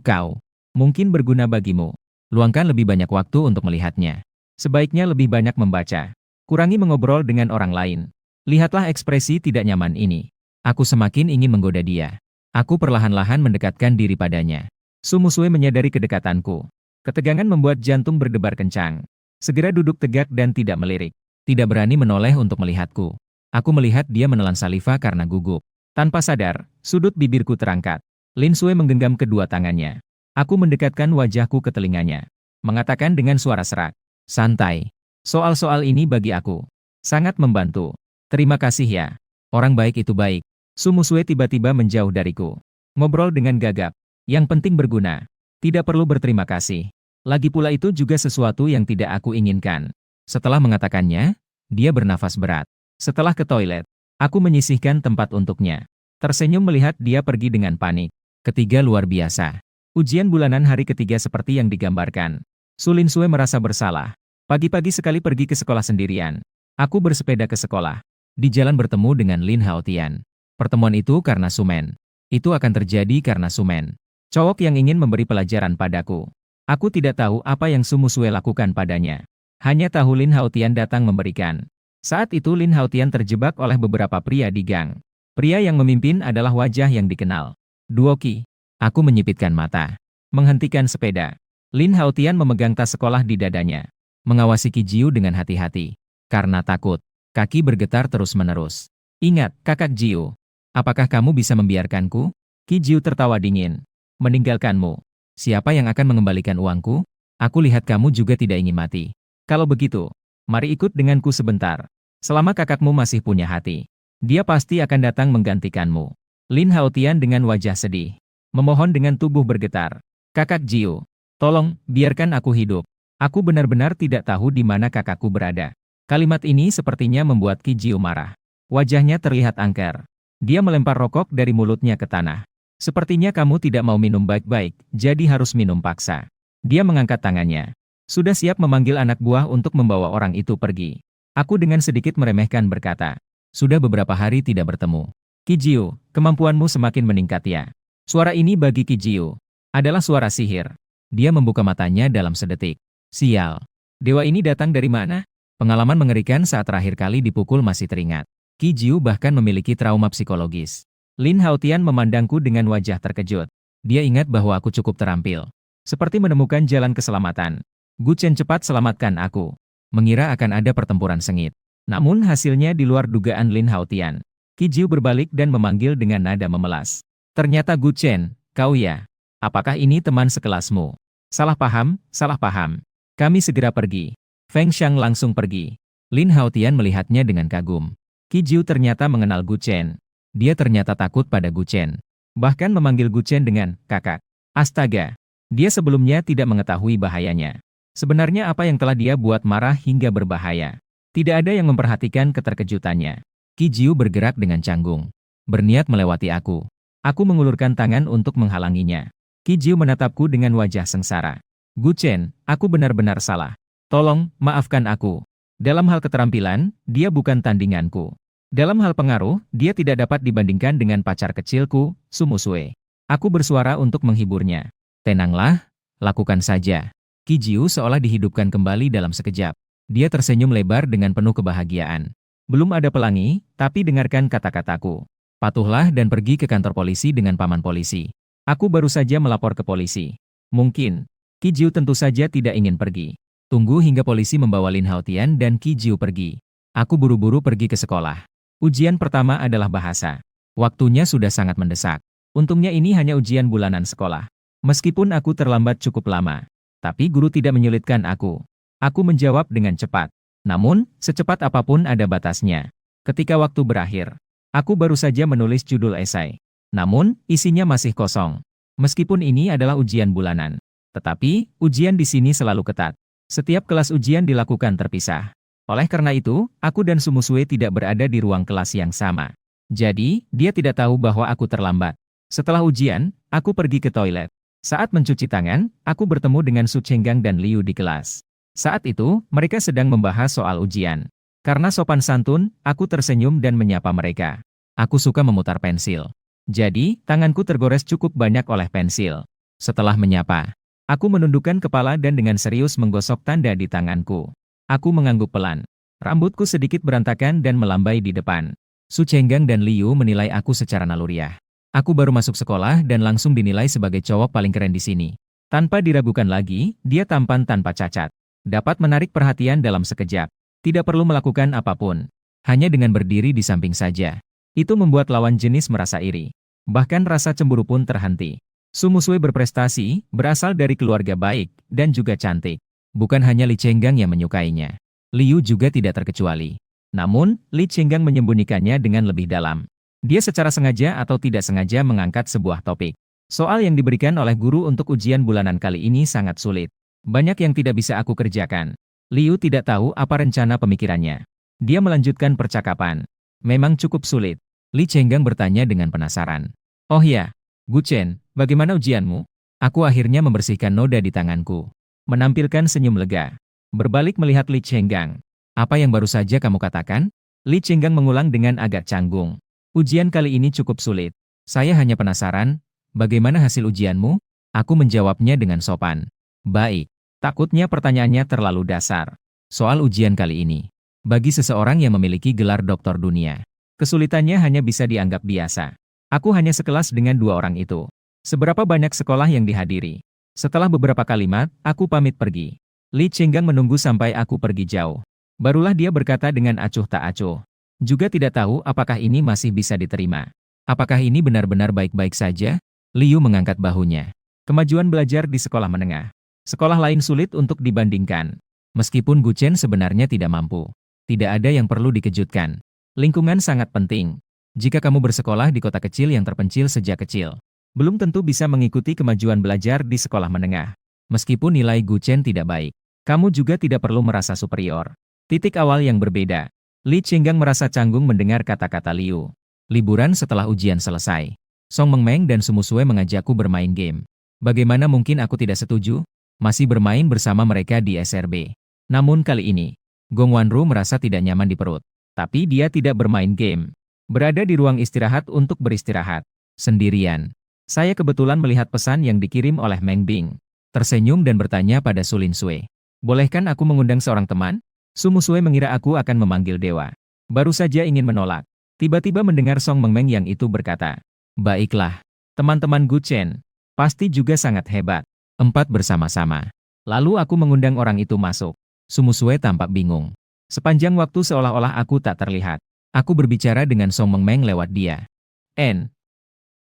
Mungkin berguna bagimu. Luangkan lebih banyak waktu untuk melihatnya. Sebaiknya lebih banyak membaca. Kurangi mengobrol dengan orang lain. Lihatlah ekspresi tidak nyaman ini. Aku semakin ingin menggoda dia. Aku perlahan-lahan mendekatkan diri padanya. Su Musue menyadari kedekatanku. Ketegangan membuat jantung berdebar kencang. Segera duduk tegak dan tidak melirik. Tidak berani menoleh untuk melihatku. Aku melihat dia menelan saliva karena gugup. Tanpa sadar, sudut bibirku terangkat. Lin Sui menggenggam kedua tangannya. Aku mendekatkan wajahku ke telinganya. Mengatakan dengan suara serak. Santai. Soal-soal ini bagi aku sangat membantu. Terima kasih ya. Orang baik itu baik. Su Musue tiba-tiba menjauh dariku. Ngobrol dengan gagap. Yang penting berguna. Tidak perlu berterima kasih. Lagi pula itu juga sesuatu yang tidak aku inginkan. Setelah mengatakannya, dia bernafas berat. Setelah ke toilet, aku menyisihkan tempat untuknya. Tersenyum melihat dia pergi dengan panik. Ketiga luar biasa. Ujian bulanan hari ketiga seperti yang digambarkan. Su Lin Sui merasa bersalah. Pagi-pagi sekali pergi ke sekolah sendirian. Aku bersepeda ke sekolah. Di jalan bertemu dengan Lin Haotian. Pertemuan itu karena Sumen. Itu akan terjadi karena Sumen. Cowok yang ingin memberi pelajaran padaku. Aku tidak tahu apa yang Su Musue lakukan padanya. Hanya tahu Lin Haotian datang memberikan. Saat itu Lin Haotian terjebak oleh beberapa pria di gang. Pria yang memimpin adalah wajah yang dikenal. Duoki. Aku menyipitkan mata. Menghentikan sepeda. Lin Haotian memegang tas sekolah di dadanya. Mengawasi Qi Jiu dengan hati-hati. Karena takut, kaki bergetar terus-menerus. Ingat, kakak Jiu. Apakah kamu bisa membiarkanku? Qi Jiu tertawa dingin. Meninggalkanmu. Siapa yang akan mengembalikan uangku? Aku lihat kamu juga tidak ingin mati. Kalau begitu, mari ikut denganku sebentar. Selama kakakmu masih punya hati, dia pasti akan datang menggantikanmu. Lin Haotian dengan wajah sedih. Memohon dengan tubuh bergetar. Kakak Jiu, tolong, biarkan aku hidup. Aku benar-benar tidak tahu di mana kakakku berada. Kalimat ini sepertinya membuat Qi Jiu marah. Wajahnya terlihat angker. Dia melempar rokok dari mulutnya ke tanah. Sepertinya kamu tidak mau minum baik-baik, jadi harus minum paksa. Dia mengangkat tangannya. Sudah siap memanggil anak buah untuk membawa orang itu pergi. Aku dengan sedikit meremehkan berkata. Sudah beberapa hari tidak bertemu. Qi Jiu, kemampuanmu semakin meningkat ya. Suara ini bagi Qi Jiu adalah suara sihir. Dia membuka matanya dalam sedetik. Sial. Dewa ini datang dari mana? Pengalaman mengerikan saat terakhir kali dipukul masih teringat. Qi Jiu bahkan memiliki trauma psikologis. Lin Haotian memandangku dengan wajah terkejut. Dia ingat bahwa aku cukup terampil. Seperti menemukan jalan keselamatan. Gu Chen cepat selamatkan aku. Mengira akan ada pertempuran sengit. Namun hasilnya di luar dugaan Lin Haotian. Qi Jiu berbalik dan memanggil dengan nada memelas. Ternyata Gu Chen, kau ya. Apakah ini teman sekelasmu? Salah paham, salah paham. Kami segera pergi. Feng Xiang langsung pergi. Lin Haotian melihatnya dengan kagum. Qi Jiu ternyata mengenal Gu Chen. Dia ternyata takut pada Gu Chen. Bahkan memanggil Gu Chen dengan kakak. Astaga. Dia sebelumnya tidak mengetahui bahayanya. Sebenarnya apa yang telah dia buat marah hingga berbahaya. Tidak ada yang memperhatikan keterkejutannya. Qi Jiu bergerak dengan canggung. Berniat melewati aku. Aku mengulurkan tangan untuk menghalanginya. Qi Jiu menatapku dengan wajah sengsara. Gu Chen, aku benar-benar salah. Tolong, maafkan aku. Dalam hal keterampilan, dia bukan tandinganku. Dalam hal pengaruh, dia tidak dapat dibandingkan dengan pacar kecilku, Su Musue. Aku bersuara untuk menghiburnya. Tenanglah, lakukan saja. Qi Jiu seolah dihidupkan kembali dalam sekejap. Dia tersenyum lebar dengan penuh kebahagiaan. Belum ada pelangi, tapi dengarkan kata-kataku. Patuhlah dan pergi ke kantor polisi dengan paman polisi. Aku baru saja melapor ke polisi. Mungkin. Qi Jiu tentu saja tidak ingin pergi. Tunggu hingga polisi membawa Lin Haotian dan Qi Jiu pergi. Aku buru-buru pergi ke sekolah. Ujian pertama adalah bahasa. Waktunya sudah sangat mendesak. Untungnya ini hanya ujian bulanan sekolah. Meskipun aku terlambat cukup lama, tapi guru tidak menyulitkan aku. Aku menjawab dengan cepat. Namun, secepat apapun ada batasnya. Ketika waktu berakhir, aku baru saja menulis judul esai. Namun, isinya masih kosong. Meskipun ini adalah ujian bulanan. Tetapi, ujian di sini selalu ketat. Setiap kelas ujian dilakukan terpisah. Oleh karena itu, aku dan Sumusue tidak berada di ruang kelas yang sama. Jadi, dia tidak tahu bahwa aku terlambat. Setelah ujian, aku pergi ke toilet. Saat mencuci tangan, aku bertemu dengan Su Chenggang dan Liu di kelas. Saat itu, mereka sedang membahas soal ujian. Karena sopan santun, aku tersenyum dan menyapa mereka. Aku suka memutar pensil. Jadi, tanganku tergores cukup banyak oleh pensil. Setelah menyapa, aku menundukkan kepala dan dengan serius menggosok tanda di tanganku. Aku mengangguk pelan. Rambutku sedikit berantakan dan melambai di depan. Su Chenggang dan Liu menilai aku secara naluriah. Aku baru masuk sekolah dan langsung dinilai sebagai cowok paling keren di sini. Tanpa diragukan lagi, dia tampan tanpa cacat. Dapat menarik perhatian dalam sekejap. Tidak perlu melakukan apapun. Hanya dengan berdiri di samping saja. Itu membuat lawan jenis merasa iri. Bahkan rasa cemburu pun terhenti. Sumusue berprestasi, berasal dari keluarga baik, dan juga cantik. Bukan hanya Li Chenggang yang menyukainya. Liu juga tidak terkecuali. Namun, Li Chenggang menyembunyikannya dengan lebih dalam. Dia secara sengaja atau tidak sengaja mengangkat sebuah topik. Soal yang diberikan oleh guru untuk ujian bulanan kali ini sangat sulit. Banyak yang tidak bisa aku kerjakan. Liu tidak tahu apa rencana pemikirannya. Dia melanjutkan percakapan. Memang cukup sulit. Li Chenggang bertanya dengan penasaran. Oh ya, Gu Chen, bagaimana ujianmu? Aku akhirnya membersihkan noda di tanganku. Menampilkan senyum lega. Berbalik melihat Li Chenggang. Apa yang baru saja kamu katakan? Li Chenggang mengulang dengan agak canggung. Ujian kali ini cukup sulit. Saya hanya penasaran, bagaimana hasil ujianmu? Aku menjawabnya dengan sopan. Baik. Takutnya pertanyaannya terlalu dasar. Soal ujian kali ini. Bagi seseorang yang memiliki gelar doktor dunia, kesulitannya hanya bisa dianggap biasa. Aku hanya sekelas dengan dua orang itu. Seberapa banyak sekolah yang dihadiri? Setelah beberapa kalimat, aku pamit pergi. Li Chenggang menunggu sampai aku pergi jauh. Barulah dia berkata dengan acuh tak acuh. Juga tidak tahu apakah ini masih bisa diterima. Apakah ini benar-benar baik-baik saja? Liu mengangkat bahunya. Kemajuan belajar di sekolah menengah. Sekolah lain sulit untuk dibandingkan. Meskipun Gu Chen sebenarnya tidak mampu. Tidak ada yang perlu dikejutkan. Lingkungan sangat penting. Jika kamu bersekolah di kota kecil yang terpencil sejak kecil, belum tentu bisa mengikuti kemajuan belajar di sekolah menengah. Meskipun nilai Gu Chen tidak baik, kamu juga tidak perlu merasa superior. Titik awal yang berbeda. Li Chenggang merasa canggung mendengar kata-kata Liu. Liburan setelah ujian selesai. Song Mengmeng dan Sumusue mengajakku bermain game. Bagaimana mungkin aku tidak setuju? Masih bermain bersama mereka di SRB. Namun kali ini, Gong Wanru merasa tidak nyaman di perut. Tapi dia tidak bermain game. Berada di ruang istirahat untuk beristirahat. Sendirian. Saya kebetulan melihat pesan yang dikirim oleh Meng Bing. Tersenyum dan bertanya pada Su Linsui. Bolehkan aku mengundang seorang teman? Sumusue mengira aku akan memanggil dewa. Baru saja ingin menolak. Tiba-tiba mendengar Song Mengmeng yang itu berkata. Baiklah. Teman-teman Gu Chen. Pasti juga sangat hebat. 4 bersama-sama. Lalu aku mengundang orang itu masuk. Sumusue tampak bingung. Sepanjang waktu seolah-olah aku tak terlihat. Aku berbicara dengan Song Mengmeng lewat dia.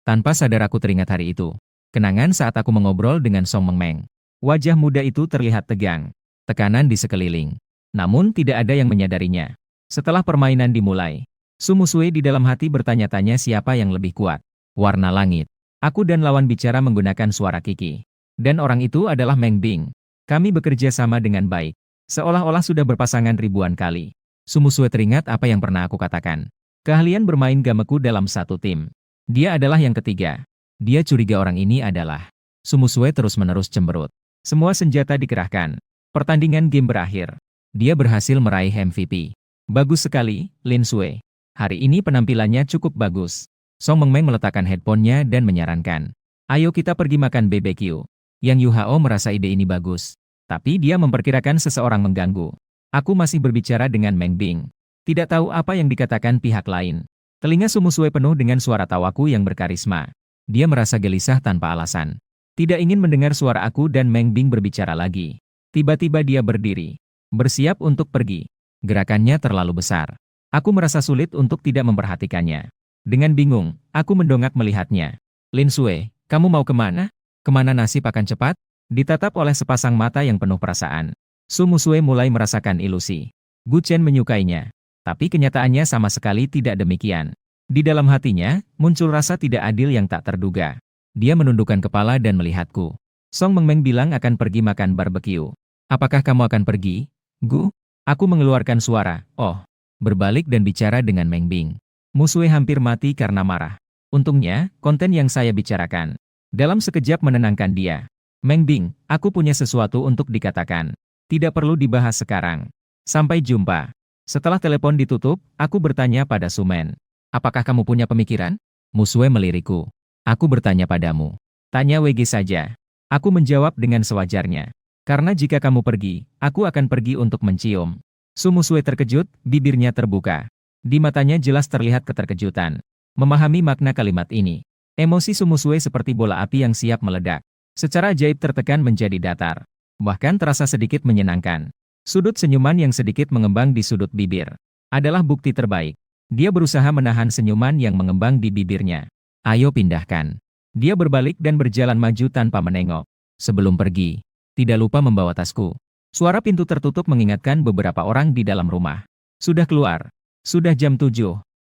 Tanpa sadar aku teringat hari itu. Kenangan saat aku mengobrol dengan Song Mengmeng. Wajah muda itu terlihat tegang. Tekanan di sekeliling. Namun tidak ada yang menyadarinya. Setelah permainan dimulai, Sumusue di dalam hati bertanya-tanya siapa yang lebih kuat. Warna langit. Aku dan lawan bicara menggunakan suara Kiki. Dan orang itu adalah Meng Bing. Kami bekerja sama dengan baik. Seolah-olah sudah berpasangan ribuan kali. Sumusue teringat apa yang pernah aku katakan. Keahlian bermain gameku dalam satu tim. Dia adalah yang ketiga. Dia curiga orang ini adalah. Sumusue terus-menerus cemberut. Semua senjata dikerahkan. Pertandingan game berakhir. Dia berhasil meraih MVP. Bagus sekali, Lin Sui. Hari ini penampilannya cukup bagus. Song Mengmeng meletakkan headphone-nya dan menyarankan. Ayo kita pergi makan BBQ. Yang Yu Hao merasa ide ini bagus. Tapi dia memperkirakan seseorang mengganggu. Aku masih berbicara dengan Meng Bing. Tidak tahu apa yang dikatakan pihak lain. Telinga Sumusue penuh dengan suara tawaku yang berkarisma. Dia merasa gelisah tanpa alasan. Tidak ingin mendengar suara aku dan Meng Bing berbicara lagi. Tiba-tiba dia berdiri. Bersiap untuk pergi. Gerakannya terlalu besar. Aku merasa sulit untuk tidak memperhatikannya. Dengan bingung, aku mendongak melihatnya. Lin Sui, kamu mau kemana? Kemana nasib akan cepat? Ditatap oleh sepasang mata yang penuh perasaan. Su Musue mulai merasakan ilusi. Gu Chen menyukainya. Tapi kenyataannya sama sekali tidak demikian. Di dalam hatinya, muncul rasa tidak adil yang tak terduga. Dia menundukkan kepala dan melihatku. Song Mengmeng bilang akan pergi makan barbeque. Apakah kamu akan pergi, Gu? Aku mengeluarkan suara, oh. Berbalik dan bicara dengan Meng Bing. Musue hampir mati karena marah. Untungnya, konten yang saya bicarakan. Dalam sekejap menenangkan dia. Meng Bing, aku punya sesuatu untuk dikatakan. Tidak perlu dibahas sekarang. Sampai jumpa. Setelah telepon ditutup, aku bertanya pada Sumen. Apakah kamu punya pemikiran? Musue melirikku. Aku bertanya padamu. Tanya WG saja. Aku menjawab dengan sewajarnya. Karena jika kamu pergi, aku akan pergi untuk mencium. Su Musue terkejut, bibirnya terbuka. Di matanya jelas terlihat keterkejutan. Memahami makna kalimat ini. Emosi Su Musue seperti bola api yang siap meledak. Secara ajaib tertekan menjadi datar. Bahkan terasa sedikit menyenangkan. Sudut senyuman yang sedikit mengembang di sudut bibir. Adalah bukti terbaik. Dia berusaha menahan senyuman yang mengembang di bibirnya. Ayo pindahkan. Dia berbalik dan berjalan maju tanpa menengok. Sebelum pergi, tidak lupa membawa tasku. Suara pintu tertutup mengingatkan beberapa orang di dalam rumah. Sudah keluar. Sudah jam 7.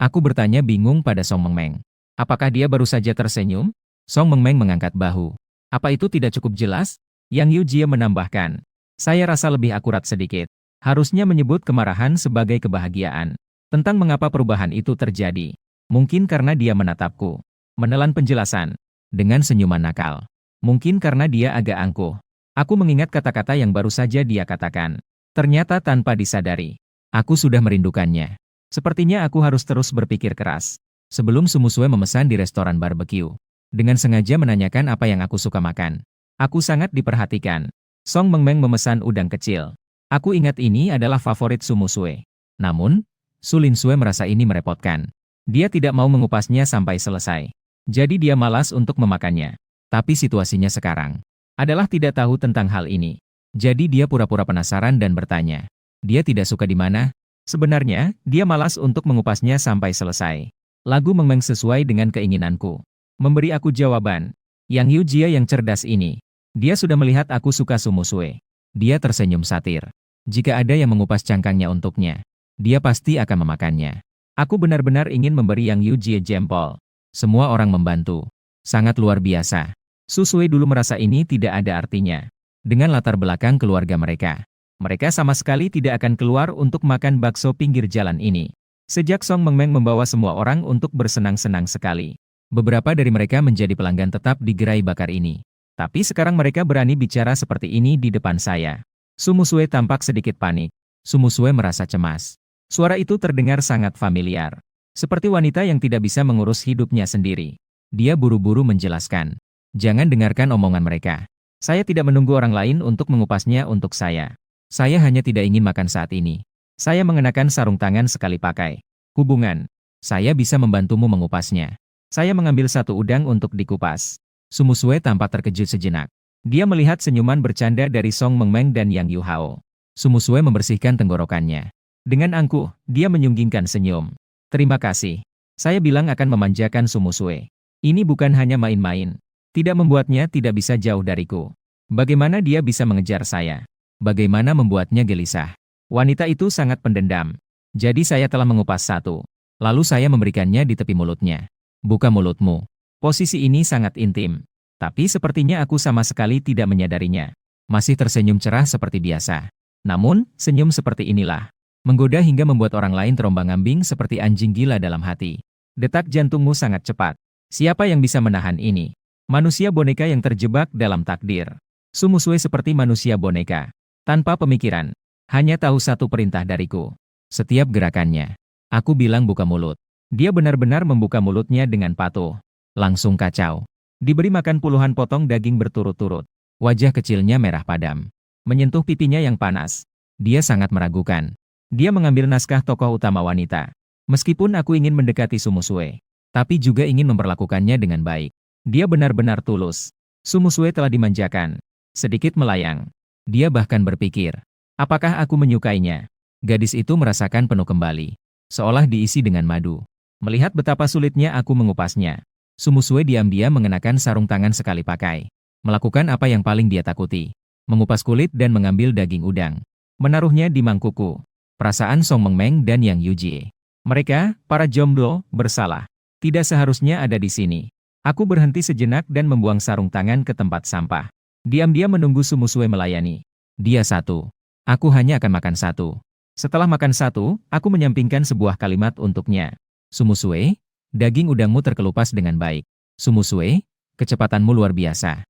Aku bertanya bingung pada Song Mengmeng. Apakah dia baru saja tersenyum? Song Mengmeng mengangkat bahu. Apa itu tidak cukup jelas? Yang Yu Jie menambahkan. Saya rasa lebih akurat sedikit. Harusnya menyebut kemarahan sebagai kebahagiaan. Tentang mengapa perubahan itu terjadi. Mungkin karena dia menatapku. Menelan penjelasan. Dengan senyuman nakal. Mungkin karena dia agak angkuh. Aku mengingat kata-kata yang baru saja dia katakan. Ternyata tanpa disadari. Aku sudah merindukannya. Sepertinya aku harus terus berpikir keras. Sebelum Su Musue memesan di restoran barbeque. Dengan sengaja menanyakan apa yang aku suka makan. Aku sangat diperhatikan. Song Mengmeng memesan udang kecil. Aku ingat ini adalah favorit Su Musue. Namun, Su Lin Sui merasa ini merepotkan. Dia tidak mau mengupasnya sampai selesai. Jadi dia malas untuk memakannya. Tapi situasinya sekarang adalah tidak tahu tentang hal ini. Jadi dia pura-pura penasaran dan bertanya. Dia tidak suka di mana? Sebenarnya, dia malas untuk mengupasnya sampai selesai. Lagu Mengmeng sesuai dengan keinginanku. Memberi aku jawaban. Yang Yu Jie yang cerdas ini. Dia sudah melihat aku suka Su Musue. Dia tersenyum satir. Jika ada yang mengupas cangkangnya untuknya, dia pasti akan memakannya. Aku benar-benar ingin memberi Yang Yu Jie jempol. Semua orang membantu. Sangat luar biasa. Su Sui dulu merasa ini tidak ada artinya. Dengan latar belakang keluarga mereka. Mereka sama sekali tidak akan keluar untuk makan bakso pinggir jalan ini. Sejak Song Mengmeng membawa semua orang untuk bersenang-senang sekali. Beberapa dari mereka menjadi pelanggan tetap di gerai bakar ini. Tapi sekarang mereka berani bicara seperti ini di depan saya. Su Musue tampak sedikit panik. Su Musue merasa cemas. Suara itu terdengar sangat familiar. Seperti wanita yang tidak bisa mengurus hidupnya sendiri. Dia buru-buru menjelaskan. Jangan dengarkan omongan mereka. Saya tidak menunggu orang lain untuk mengupasnya untuk saya. Saya hanya tidak ingin makan saat ini. Saya mengenakan sarung tangan sekali pakai. Hubungan. Saya bisa membantumu mengupasnya. Saya mengambil satu udang untuk dikupas. Su Musue tampak terkejut sejenak. Dia melihat senyuman bercanda dari Song Mengmeng dan Yang Yu Hao. Su Musue membersihkan tenggorokannya. Dengan angkuh, dia menyunggingkan senyum. Terima kasih. Saya bilang akan memanjakan Su Musue. Ini bukan hanya main-main. Tidak membuatnya tidak bisa jauh dariku. Bagaimana dia bisa mengejar saya? Bagaimana membuatnya gelisah? Wanita itu sangat pendendam. Jadi saya telah mengupas satu. Lalu saya memberikannya di tepi mulutnya. Buka mulutmu. Posisi ini sangat intim. Tapi sepertinya aku sama sekali tidak menyadarinya. Masih tersenyum cerah seperti biasa. Namun, senyum seperti inilah. Menggoda hingga membuat orang lain terombang-ambing seperti anjing gila dalam hati. Detak jantungmu sangat cepat. Siapa yang bisa menahan ini? Manusia boneka yang terjebak dalam takdir. Su Musue seperti manusia boneka. Tanpa pemikiran. Hanya tahu satu perintah dariku. Setiap gerakannya. Aku bilang buka mulut. Dia benar-benar membuka mulutnya dengan patuh. Langsung kacau. Diberi makan puluhan potong daging berturut-turut. Wajah kecilnya merah padam. Menyentuh pipinya yang panas. Dia sangat meragukan. Dia mengambil naskah tokoh utama wanita. Meskipun aku ingin mendekati Su Musue, tapi juga ingin memperlakukannya dengan baik. Dia benar-benar tulus. Su Musue telah dimanjakan. Sedikit melayang. Dia bahkan berpikir, apakah aku menyukainya? Gadis itu merasakan penuh kembali, seolah diisi dengan madu. Melihat betapa sulitnya aku mengupasnya, Sumusue diam-diam mengenakan sarung tangan sekali pakai. Melakukan apa yang paling dia takuti. Mengupas kulit dan mengambil daging udang. Menaruhnya di mangkuku. Perasaan Song Mengmeng dan Yang Yujie. Mereka, para jomblo, bersalah. Tidak seharusnya ada di sini. Aku berhenti sejenak dan membuang sarung tangan ke tempat sampah. Diam-diam menunggu Sumusue melayani. Dia satu. Aku hanya akan makan satu. Setelah makan satu, aku menyampingkan sebuah kalimat untuknya. Sumusue, daging udangmu terkelupas dengan baik. Sumusue, kecepatanmu luar biasa.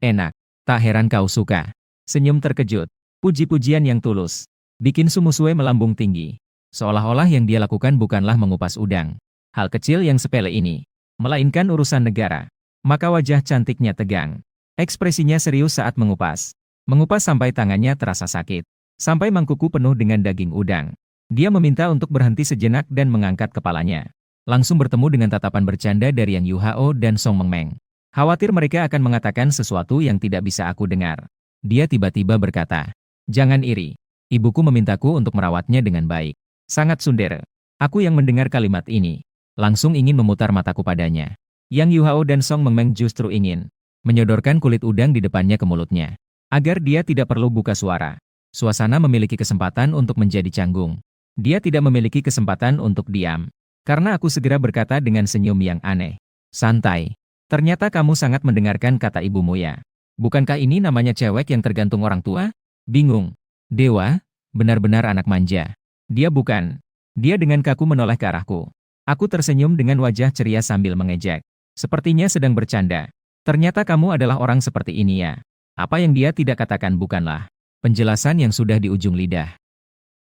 Enak. Tak heran kau suka. Senyum terkejut. Puji-pujian yang tulus. Bikin Sumusue melambung tinggi. Seolah-olah yang dia lakukan bukanlah mengupas udang. Hal kecil yang sepele ini. Melainkan urusan negara. Maka wajah cantiknya tegang. Ekspresinya serius saat mengupas. Mengupas sampai tangannya terasa sakit. Sampai mangkuku penuh dengan daging udang. Dia meminta untuk berhenti sejenak dan mengangkat kepalanya. Langsung bertemu dengan tatapan bercanda dari Yang Yuhao dan Song Mengmeng. Khawatir mereka akan mengatakan sesuatu yang tidak bisa aku dengar. Dia tiba-tiba berkata, "Jangan iri. Ibuku memintaku untuk merawatnya dengan baik." Sangat sundere. Aku yang mendengar kalimat ini, langsung ingin memutar mataku padanya. Yang Yuhao dan Song Mengmeng justru ingin menyodorkan kulit udang di depannya ke mulutnya. Agar dia tidak perlu buka suara. Suasana memiliki kesempatan untuk menjadi canggung. Dia tidak memiliki kesempatan untuk diam. Karena aku segera berkata dengan senyum yang aneh. "Santai. Ternyata kamu sangat mendengarkan kata ibumu ya. Bukankah ini namanya cewek yang tergantung orang tua?" Bingung. Dewa, benar-benar anak manja. Dia bukan. Dia dengan kaku menoleh ke arahku. Aku tersenyum dengan wajah ceria sambil mengejek. Sepertinya sedang bercanda. "Ternyata kamu adalah orang seperti ini ya." Apa yang dia tidak katakan bukanlah penjelasan yang sudah di ujung lidah.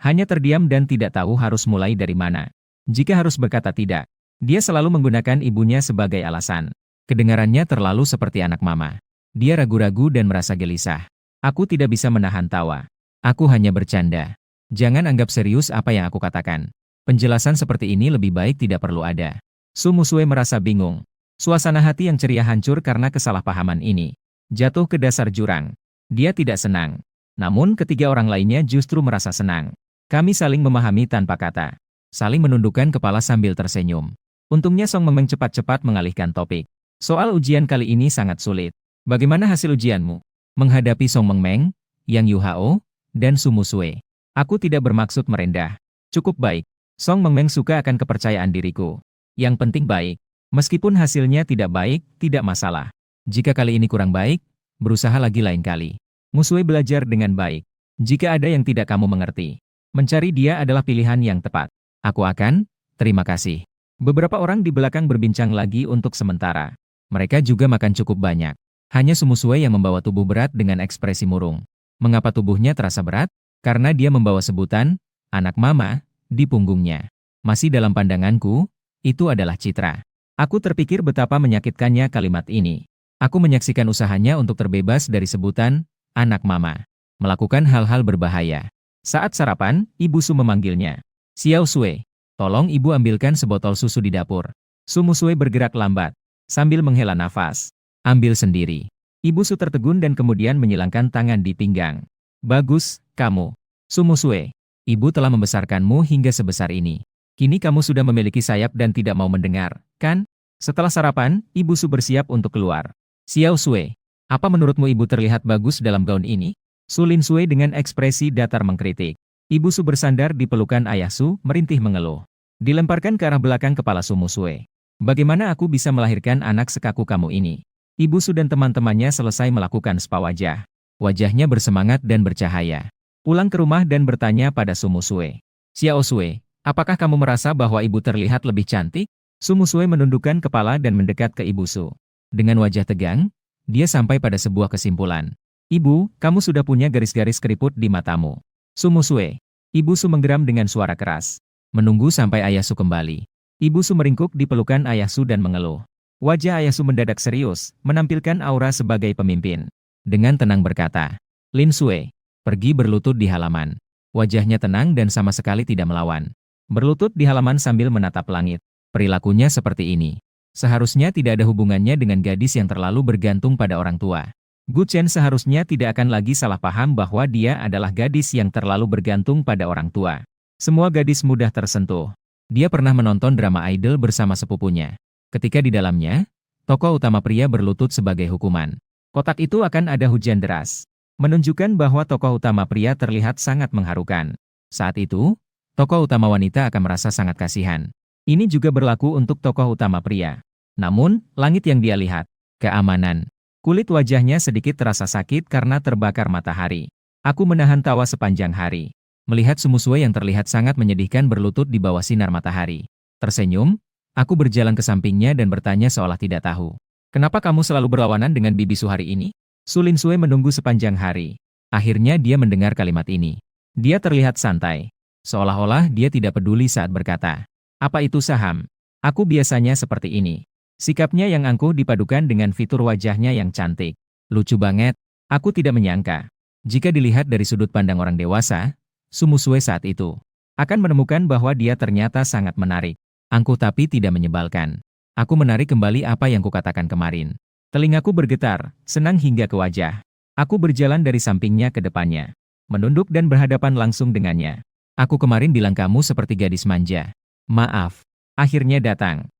Hanya terdiam dan tidak tahu harus mulai dari mana. Jika harus berkata tidak, dia selalu menggunakan ibunya sebagai alasan. Kedengarannya terlalu seperti anak mama. Dia ragu-ragu dan merasa gelisah. Aku tidak bisa menahan tawa. Aku hanya bercanda. Jangan anggap serius apa yang aku katakan. Penjelasan seperti ini lebih baik tidak perlu ada. Sumusue merasa bingung. Suasana hati yang ceria hancur karena kesalahpahaman ini. Jatuh ke dasar jurang. Dia tidak senang. Namun ketiga orang lainnya justru merasa senang. Kami saling memahami tanpa kata. Saling menundukkan kepala sambil tersenyum. Untungnya Song Mengmeng cepat-cepat mengalihkan topik. Soal ujian kali ini sangat sulit. Bagaimana hasil ujianmu? Menghadapi Song Mengmeng, Yang Yuhao, dan Sumusue. Aku tidak bermaksud merendah. Cukup baik. Song Mengmeng suka akan kepercayaan diriku. Yang penting baik. Meskipun hasilnya tidak baik, tidak masalah. Jika kali ini kurang baik, berusaha lagi lain kali. Musue belajar dengan baik. Jika ada yang tidak kamu mengerti, mencari dia adalah pilihan yang tepat. Aku akan, terima kasih. Beberapa orang di belakang berbincang lagi untuk sementara. Mereka juga makan cukup banyak. Hanya Sumusue yang membawa tubuh berat dengan ekspresi murung. Mengapa tubuhnya terasa berat? Karena dia membawa sebutan, anak mama, di punggungnya. Masih dalam pandanganku, itu adalah Citra. Aku terpikir betapa menyakitkannya kalimat ini. Aku menyaksikan usahanya untuk terbebas dari sebutan, anak mama. Melakukan hal-hal berbahaya. Saat sarapan, Ibu Su memanggilnya. "Xiao Sue, tolong ibu ambilkan sebotol susu di dapur." Sumusue bergerak lambat. Sambil menghela nafas. "Ambil sendiri." Ibu Su tertegun dan kemudian menyilangkan tangan di pinggang. "Bagus, kamu. Sumusue. Ibu telah membesarkanmu hingga sebesar ini. Kini kamu sudah memiliki sayap dan tidak mau mendengar, kan?" Setelah sarapan, Ibu Su bersiap untuk keluar. "Xiao Sue, apa menurutmu ibu terlihat bagus dalam gaun ini?" Su Lin Sue dengan ekspresi datar mengkritik. Ibu Su bersandar di pelukan ayah Su, merintih mengeluh. Dilemparkan ke arah belakang kepala Sumusue. "Bagaimana aku bisa melahirkan anak sekaku kamu ini?" Ibu Su dan teman-temannya selesai melakukan spa wajah. Wajahnya bersemangat dan bercahaya. Pulang ke rumah dan bertanya pada Sumusue. "Xiao Sue, apakah kamu merasa bahwa ibu terlihat lebih cantik?" Sumusue menundukkan kepala dan mendekat ke Ibu Su. Dengan wajah tegang, dia sampai pada sebuah kesimpulan. "Ibu, kamu sudah punya garis-garis keriput di matamu." "Sumusue." Ibu Su menggeram dengan suara keras. Menunggu sampai ayah Su kembali. Ibu Su meringkuk di pelukan ayah Su dan mengeluh. Wajah ayah Su mendadak serius, menampilkan aura sebagai pemimpin. Dengan tenang berkata, "Lin Sue, pergi berlutut di halaman." Wajahnya tenang dan sama sekali tidak melawan. Berlutut di halaman sambil menatap langit. Perilakunya seperti ini. Seharusnya tidak ada hubungannya dengan gadis yang terlalu bergantung pada orang tua. Gu Chen seharusnya tidak akan lagi salah paham bahwa dia adalah gadis yang terlalu bergantung pada orang tua. Semua gadis mudah tersentuh. Dia pernah menonton drama idol bersama sepupunya. Ketika di dalamnya, tokoh utama pria berlutut sebagai hukuman. Kotak itu akan ada hujan deras. Menunjukkan bahwa tokoh utama pria terlihat sangat mengharukan. Saat itu, tokoh utama wanita akan merasa sangat kasihan. Ini juga berlaku untuk tokoh utama pria. Namun, langit yang dia lihat, keamanan. Kulit wajahnya sedikit terasa sakit karena terbakar matahari. Aku menahan tawa sepanjang hari. Melihat Sumusue yang terlihat sangat menyedihkan berlutut di bawah sinar matahari. Tersenyum, aku berjalan ke sampingnya dan bertanya seolah tidak tahu. Kenapa kamu selalu berlawanan dengan bibisu hari ini? Sulin Sue menunggu sepanjang hari. Akhirnya dia mendengar kalimat ini. Dia terlihat santai. Seolah-olah dia tidak peduli saat berkata. Apa itu saham? Aku biasanya seperti ini. Sikapnya yang angkuh dipadukan dengan fitur wajahnya yang cantik. Lucu banget. Aku tidak menyangka. Jika dilihat dari sudut pandang orang dewasa, Sumusue saat itu akan menemukan bahwa dia ternyata sangat menarik. Angkuh tapi tidak menyebalkan. Aku menarik kembali apa yang kukatakan kemarin. Telingaku bergetar, senang hingga ke wajah. Aku berjalan dari sampingnya ke depannya. Menunduk dan berhadapan langsung dengannya. Aku kemarin bilang kamu seperti gadis manja. Maaf. Akhirnya datang.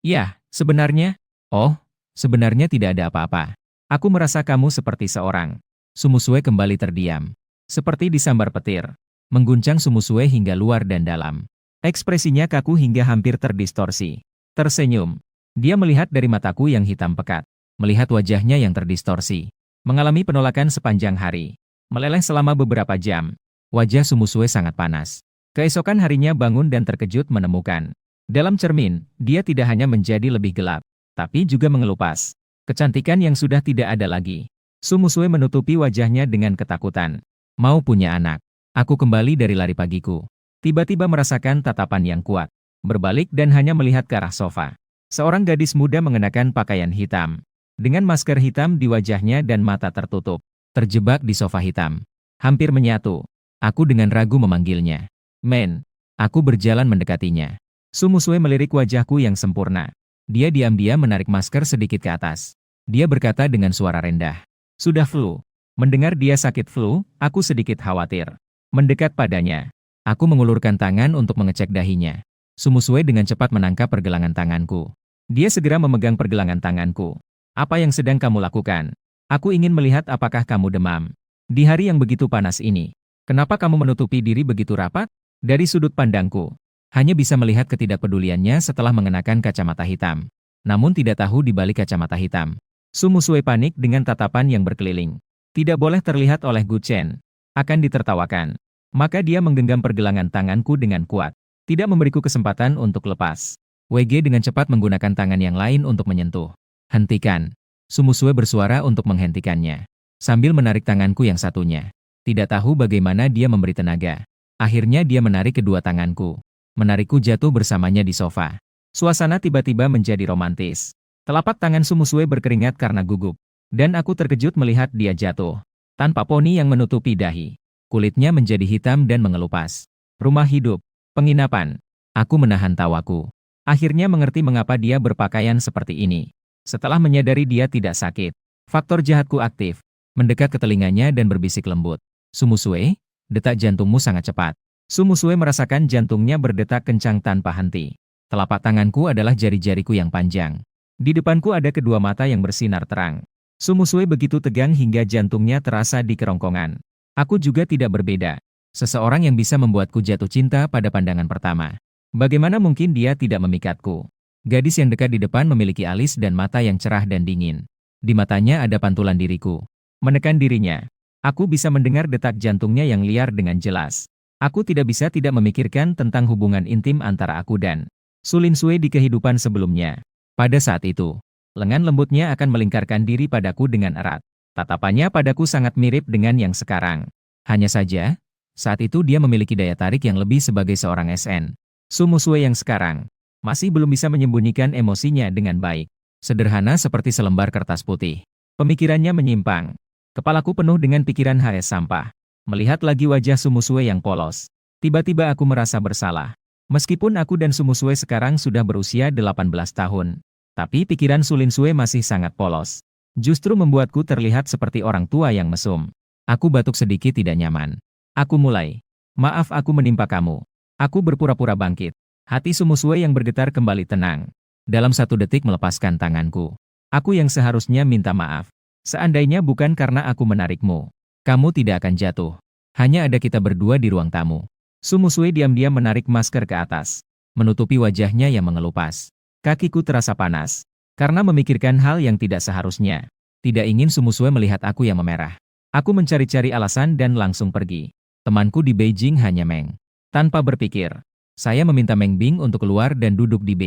Ya, sebenarnya. Oh, sebenarnya tidak ada apa-apa. Aku merasa kamu seperti seorang. Sumusue kembali terdiam. Seperti disambar petir. Mengguncang Sumusue hingga luar dan dalam. Ekspresinya kaku hingga hampir terdistorsi. Tersenyum. Dia melihat dari mataku yang hitam pekat. Melihat wajahnya yang terdistorsi. Mengalami penolakan sepanjang hari. Meleleh selama beberapa jam. Wajah Sumusue sangat panas. Keesokan harinya bangun dan terkejut menemukan. Dalam cermin, dia tidak hanya menjadi lebih gelap, tapi juga mengelupas. Kecantikan yang sudah tidak ada lagi. Sumusue menutupi wajahnya dengan ketakutan. Mau punya anak. Aku kembali dari lari pagiku. Tiba-tiba merasakan tatapan yang kuat. Berbalik dan hanya melihat ke arah sofa. Seorang gadis muda mengenakan pakaian hitam. Dengan masker hitam di wajahnya dan mata tertutup. Terjebak di sofa hitam. Hampir menyatu. Aku dengan ragu memanggilnya. Men. Aku berjalan mendekatinya. Sumusue melirik wajahku yang sempurna. Dia diam-diam menarik masker sedikit ke atas. Dia berkata dengan suara rendah. Sudah flu. Mendengar dia sakit flu, aku sedikit khawatir. Mendekat padanya. Aku mengulurkan tangan untuk mengecek dahinya. Sumusue dengan cepat menangkap pergelangan tanganku. Dia segera memegang pergelangan tanganku. Apa yang sedang kamu lakukan? Aku ingin melihat apakah kamu demam. Di hari yang begitu panas ini. Kenapa kamu menutupi diri begitu rapat? Dari sudut pandangku. Hanya bisa melihat ketidakpeduliannya setelah mengenakan kacamata hitam. Namun tidak tahu di balik kacamata hitam. Sumusue panik dengan tatapan yang berkeliling. Tidak boleh terlihat oleh Gu Chen. Akan ditertawakan. Maka dia menggenggam pergelangan tanganku dengan kuat. Tidak memberiku kesempatan untuk lepas. WG dengan cepat menggunakan tangan yang lain untuk menyentuh. Hentikan. Sumusue bersuara untuk menghentikannya. Sambil menarik tanganku yang satunya. Tidak tahu bagaimana dia memberi tenaga. Akhirnya dia menarik kedua tanganku. Menarikku jatuh bersamanya di sofa. Suasana tiba-tiba menjadi romantis. Telapak tangan Sumusue berkeringat karena gugup. Dan aku terkejut melihat dia jatuh. Tanpa poni yang menutupi dahi. Kulitnya menjadi hitam dan mengelupas. Rumah hidup. Penginapan. Aku menahan tawaku. Akhirnya mengerti mengapa dia berpakaian seperti ini. Setelah menyadari dia tidak sakit. Faktor jahatku aktif. Mendekat ke telinganya dan berbisik lembut. Sumusue, detak jantungmu sangat cepat. Sumusue merasakan jantungnya berdetak kencang tanpa henti. Telapak tanganku adalah jari-jariku yang panjang. Di depanku ada kedua mata yang bersinar terang. Sumusue begitu tegang hingga jantungnya terasa di kerongkongan. Aku juga tidak berbeda. Seseorang yang bisa membuatku jatuh cinta pada pandangan pertama. Bagaimana mungkin dia tidak memikatku? Gadis yang dekat di depan memiliki alis dan mata yang cerah dan dingin. Di matanya ada pantulan diriku. Menekan dirinya. Aku bisa mendengar detak jantungnya yang liar dengan jelas. Aku tidak bisa tidak memikirkan tentang hubungan intim antara aku dan Sulin Sue di kehidupan sebelumnya. Pada saat itu, lengan lembutnya akan melingkarkan diri padaku dengan erat. Tatapannya padaku sangat mirip dengan yang sekarang. Hanya saja, saat itu dia memiliki daya tarik yang lebih sebagai seorang SN. Sumusue yang sekarang masih belum bisa menyembunyikan emosinya dengan baik. Sederhana seperti selembar kertas putih. Pemikirannya menyimpang. Kepalaku penuh dengan pikiran HS sampah. Melihat lagi wajah Sumusue yang polos. Tiba-tiba aku merasa bersalah. Meskipun aku dan Sumusue sekarang sudah berusia 18 tahun. Tapi pikiran Sulin Sue masih sangat polos. Justru membuatku terlihat seperti orang tua yang mesum. Aku batuk sedikit tidak nyaman. Aku mulai. Maaf aku menimpa kamu. Aku berpura-pura bangkit. Hati Sumusue yang bergetar kembali tenang. Dalam 1 detik melepaskan tanganku. Aku yang seharusnya minta maaf. Seandainya bukan karena aku menarikmu, kamu tidak akan jatuh. Hanya ada kita berdua di ruang tamu. Sumusue diam-diam menarik masker ke atas, menutupi wajahnya yang mengelupas. Kakiku terasa panas, karena memikirkan hal yang tidak seharusnya. Tidak ingin Sumusue melihat aku yang memerah. Aku mencari-cari alasan dan langsung pergi. Temanku di Beijing hanya Meng. Tanpa berpikir, saya meminta Meng Bing untuk keluar dan duduk di B.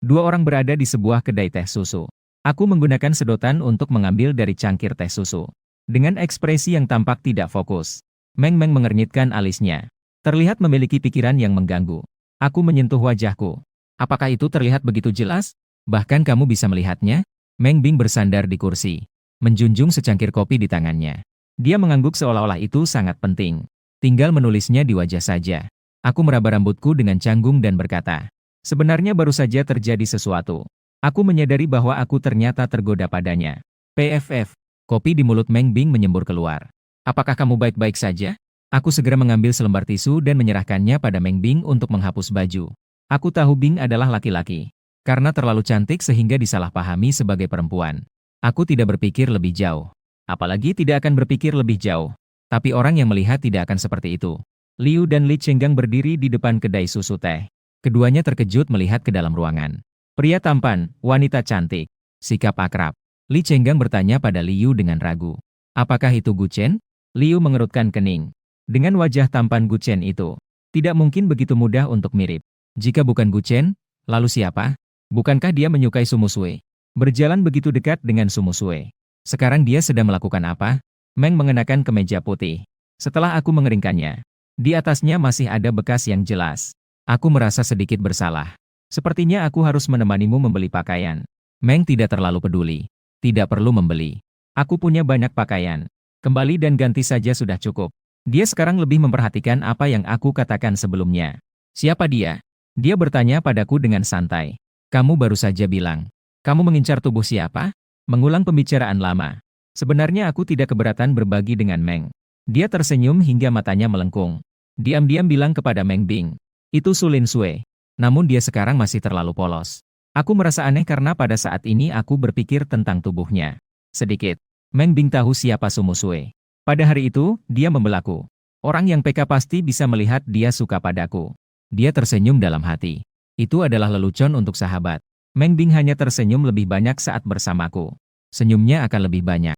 2 orang berada di sebuah kedai teh susu. Aku menggunakan sedotan untuk mengambil dari cangkir teh susu. Dengan ekspresi yang tampak tidak fokus, Meng mengernyitkan alisnya. Terlihat memiliki pikiran yang mengganggu. Aku menyentuh wajahku. Apakah itu terlihat begitu jelas? Bahkan kamu bisa melihatnya? Meng Bing bersandar di kursi, menjunjung secangkir kopi di tangannya. Dia mengangguk seolah-olah itu sangat penting. Tinggal menulisnya di wajah saja. Aku meraba rambutku dengan canggung dan berkata, sebenarnya baru saja terjadi sesuatu. Aku menyadari bahwa aku ternyata tergoda padanya. PFF. Kopi di mulut Meng Bing menyembur keluar. Apakah kamu baik-baik saja? Aku segera mengambil selembar tisu dan menyerahkannya pada Meng Bing untuk menghapus baju. Aku tahu Bing adalah laki-laki. Karena terlalu cantik sehingga disalahpahami sebagai perempuan. Aku tidak berpikir lebih jauh. Apalagi tidak akan berpikir lebih jauh. Tapi orang yang melihat tidak akan seperti itu. Liu dan Li Chenggang berdiri di depan kedai susu teh. Keduanya terkejut melihat ke dalam ruangan. Pria tampan, wanita cantik, sikap akrab. Li Chenggang bertanya pada Liu dengan ragu. Apakah itu Gu Chen? Liu mengerutkan kening. Dengan wajah tampan Gu Chen itu, tidak mungkin begitu mudah untuk mirip. Jika bukan Gu Chen, lalu siapa? Bukankah dia menyukai Sumusue? Berjalan begitu dekat dengan Sumusue. Sekarang dia sedang melakukan apa? Meng mengenakan kemeja putih. Setelah aku mengeringkannya, di atasnya masih ada bekas yang jelas. Aku merasa sedikit bersalah. Sepertinya aku harus menemanimu membeli pakaian. Meng tidak terlalu peduli. Tidak perlu membeli. Aku punya banyak pakaian. Kembali dan ganti saja sudah cukup. Dia sekarang lebih memperhatikan apa yang aku katakan sebelumnya. Siapa dia? Dia bertanya padaku dengan santai. Kamu baru saja bilang. Kamu mengincar tubuh siapa? Mengulang pembicaraan lama. Sebenarnya aku tidak keberatan berbagi dengan Meng. Dia tersenyum hingga matanya melengkung. Diam-diam bilang kepada Meng Bing. Itu Su Lin Sui. Namun dia sekarang masih terlalu polos. Aku merasa aneh karena pada saat ini aku berpikir tentang tubuhnya. Sedikit. Meng Bing tahu siapa Sumusue. Pada hari itu, dia membelaku. Orang yang PK pasti bisa melihat dia suka padaku. Dia tersenyum dalam hati. Itu adalah lelucon untuk sahabat. Meng Bing hanya tersenyum lebih banyak saat bersamaku. Senyumnya akan lebih banyak.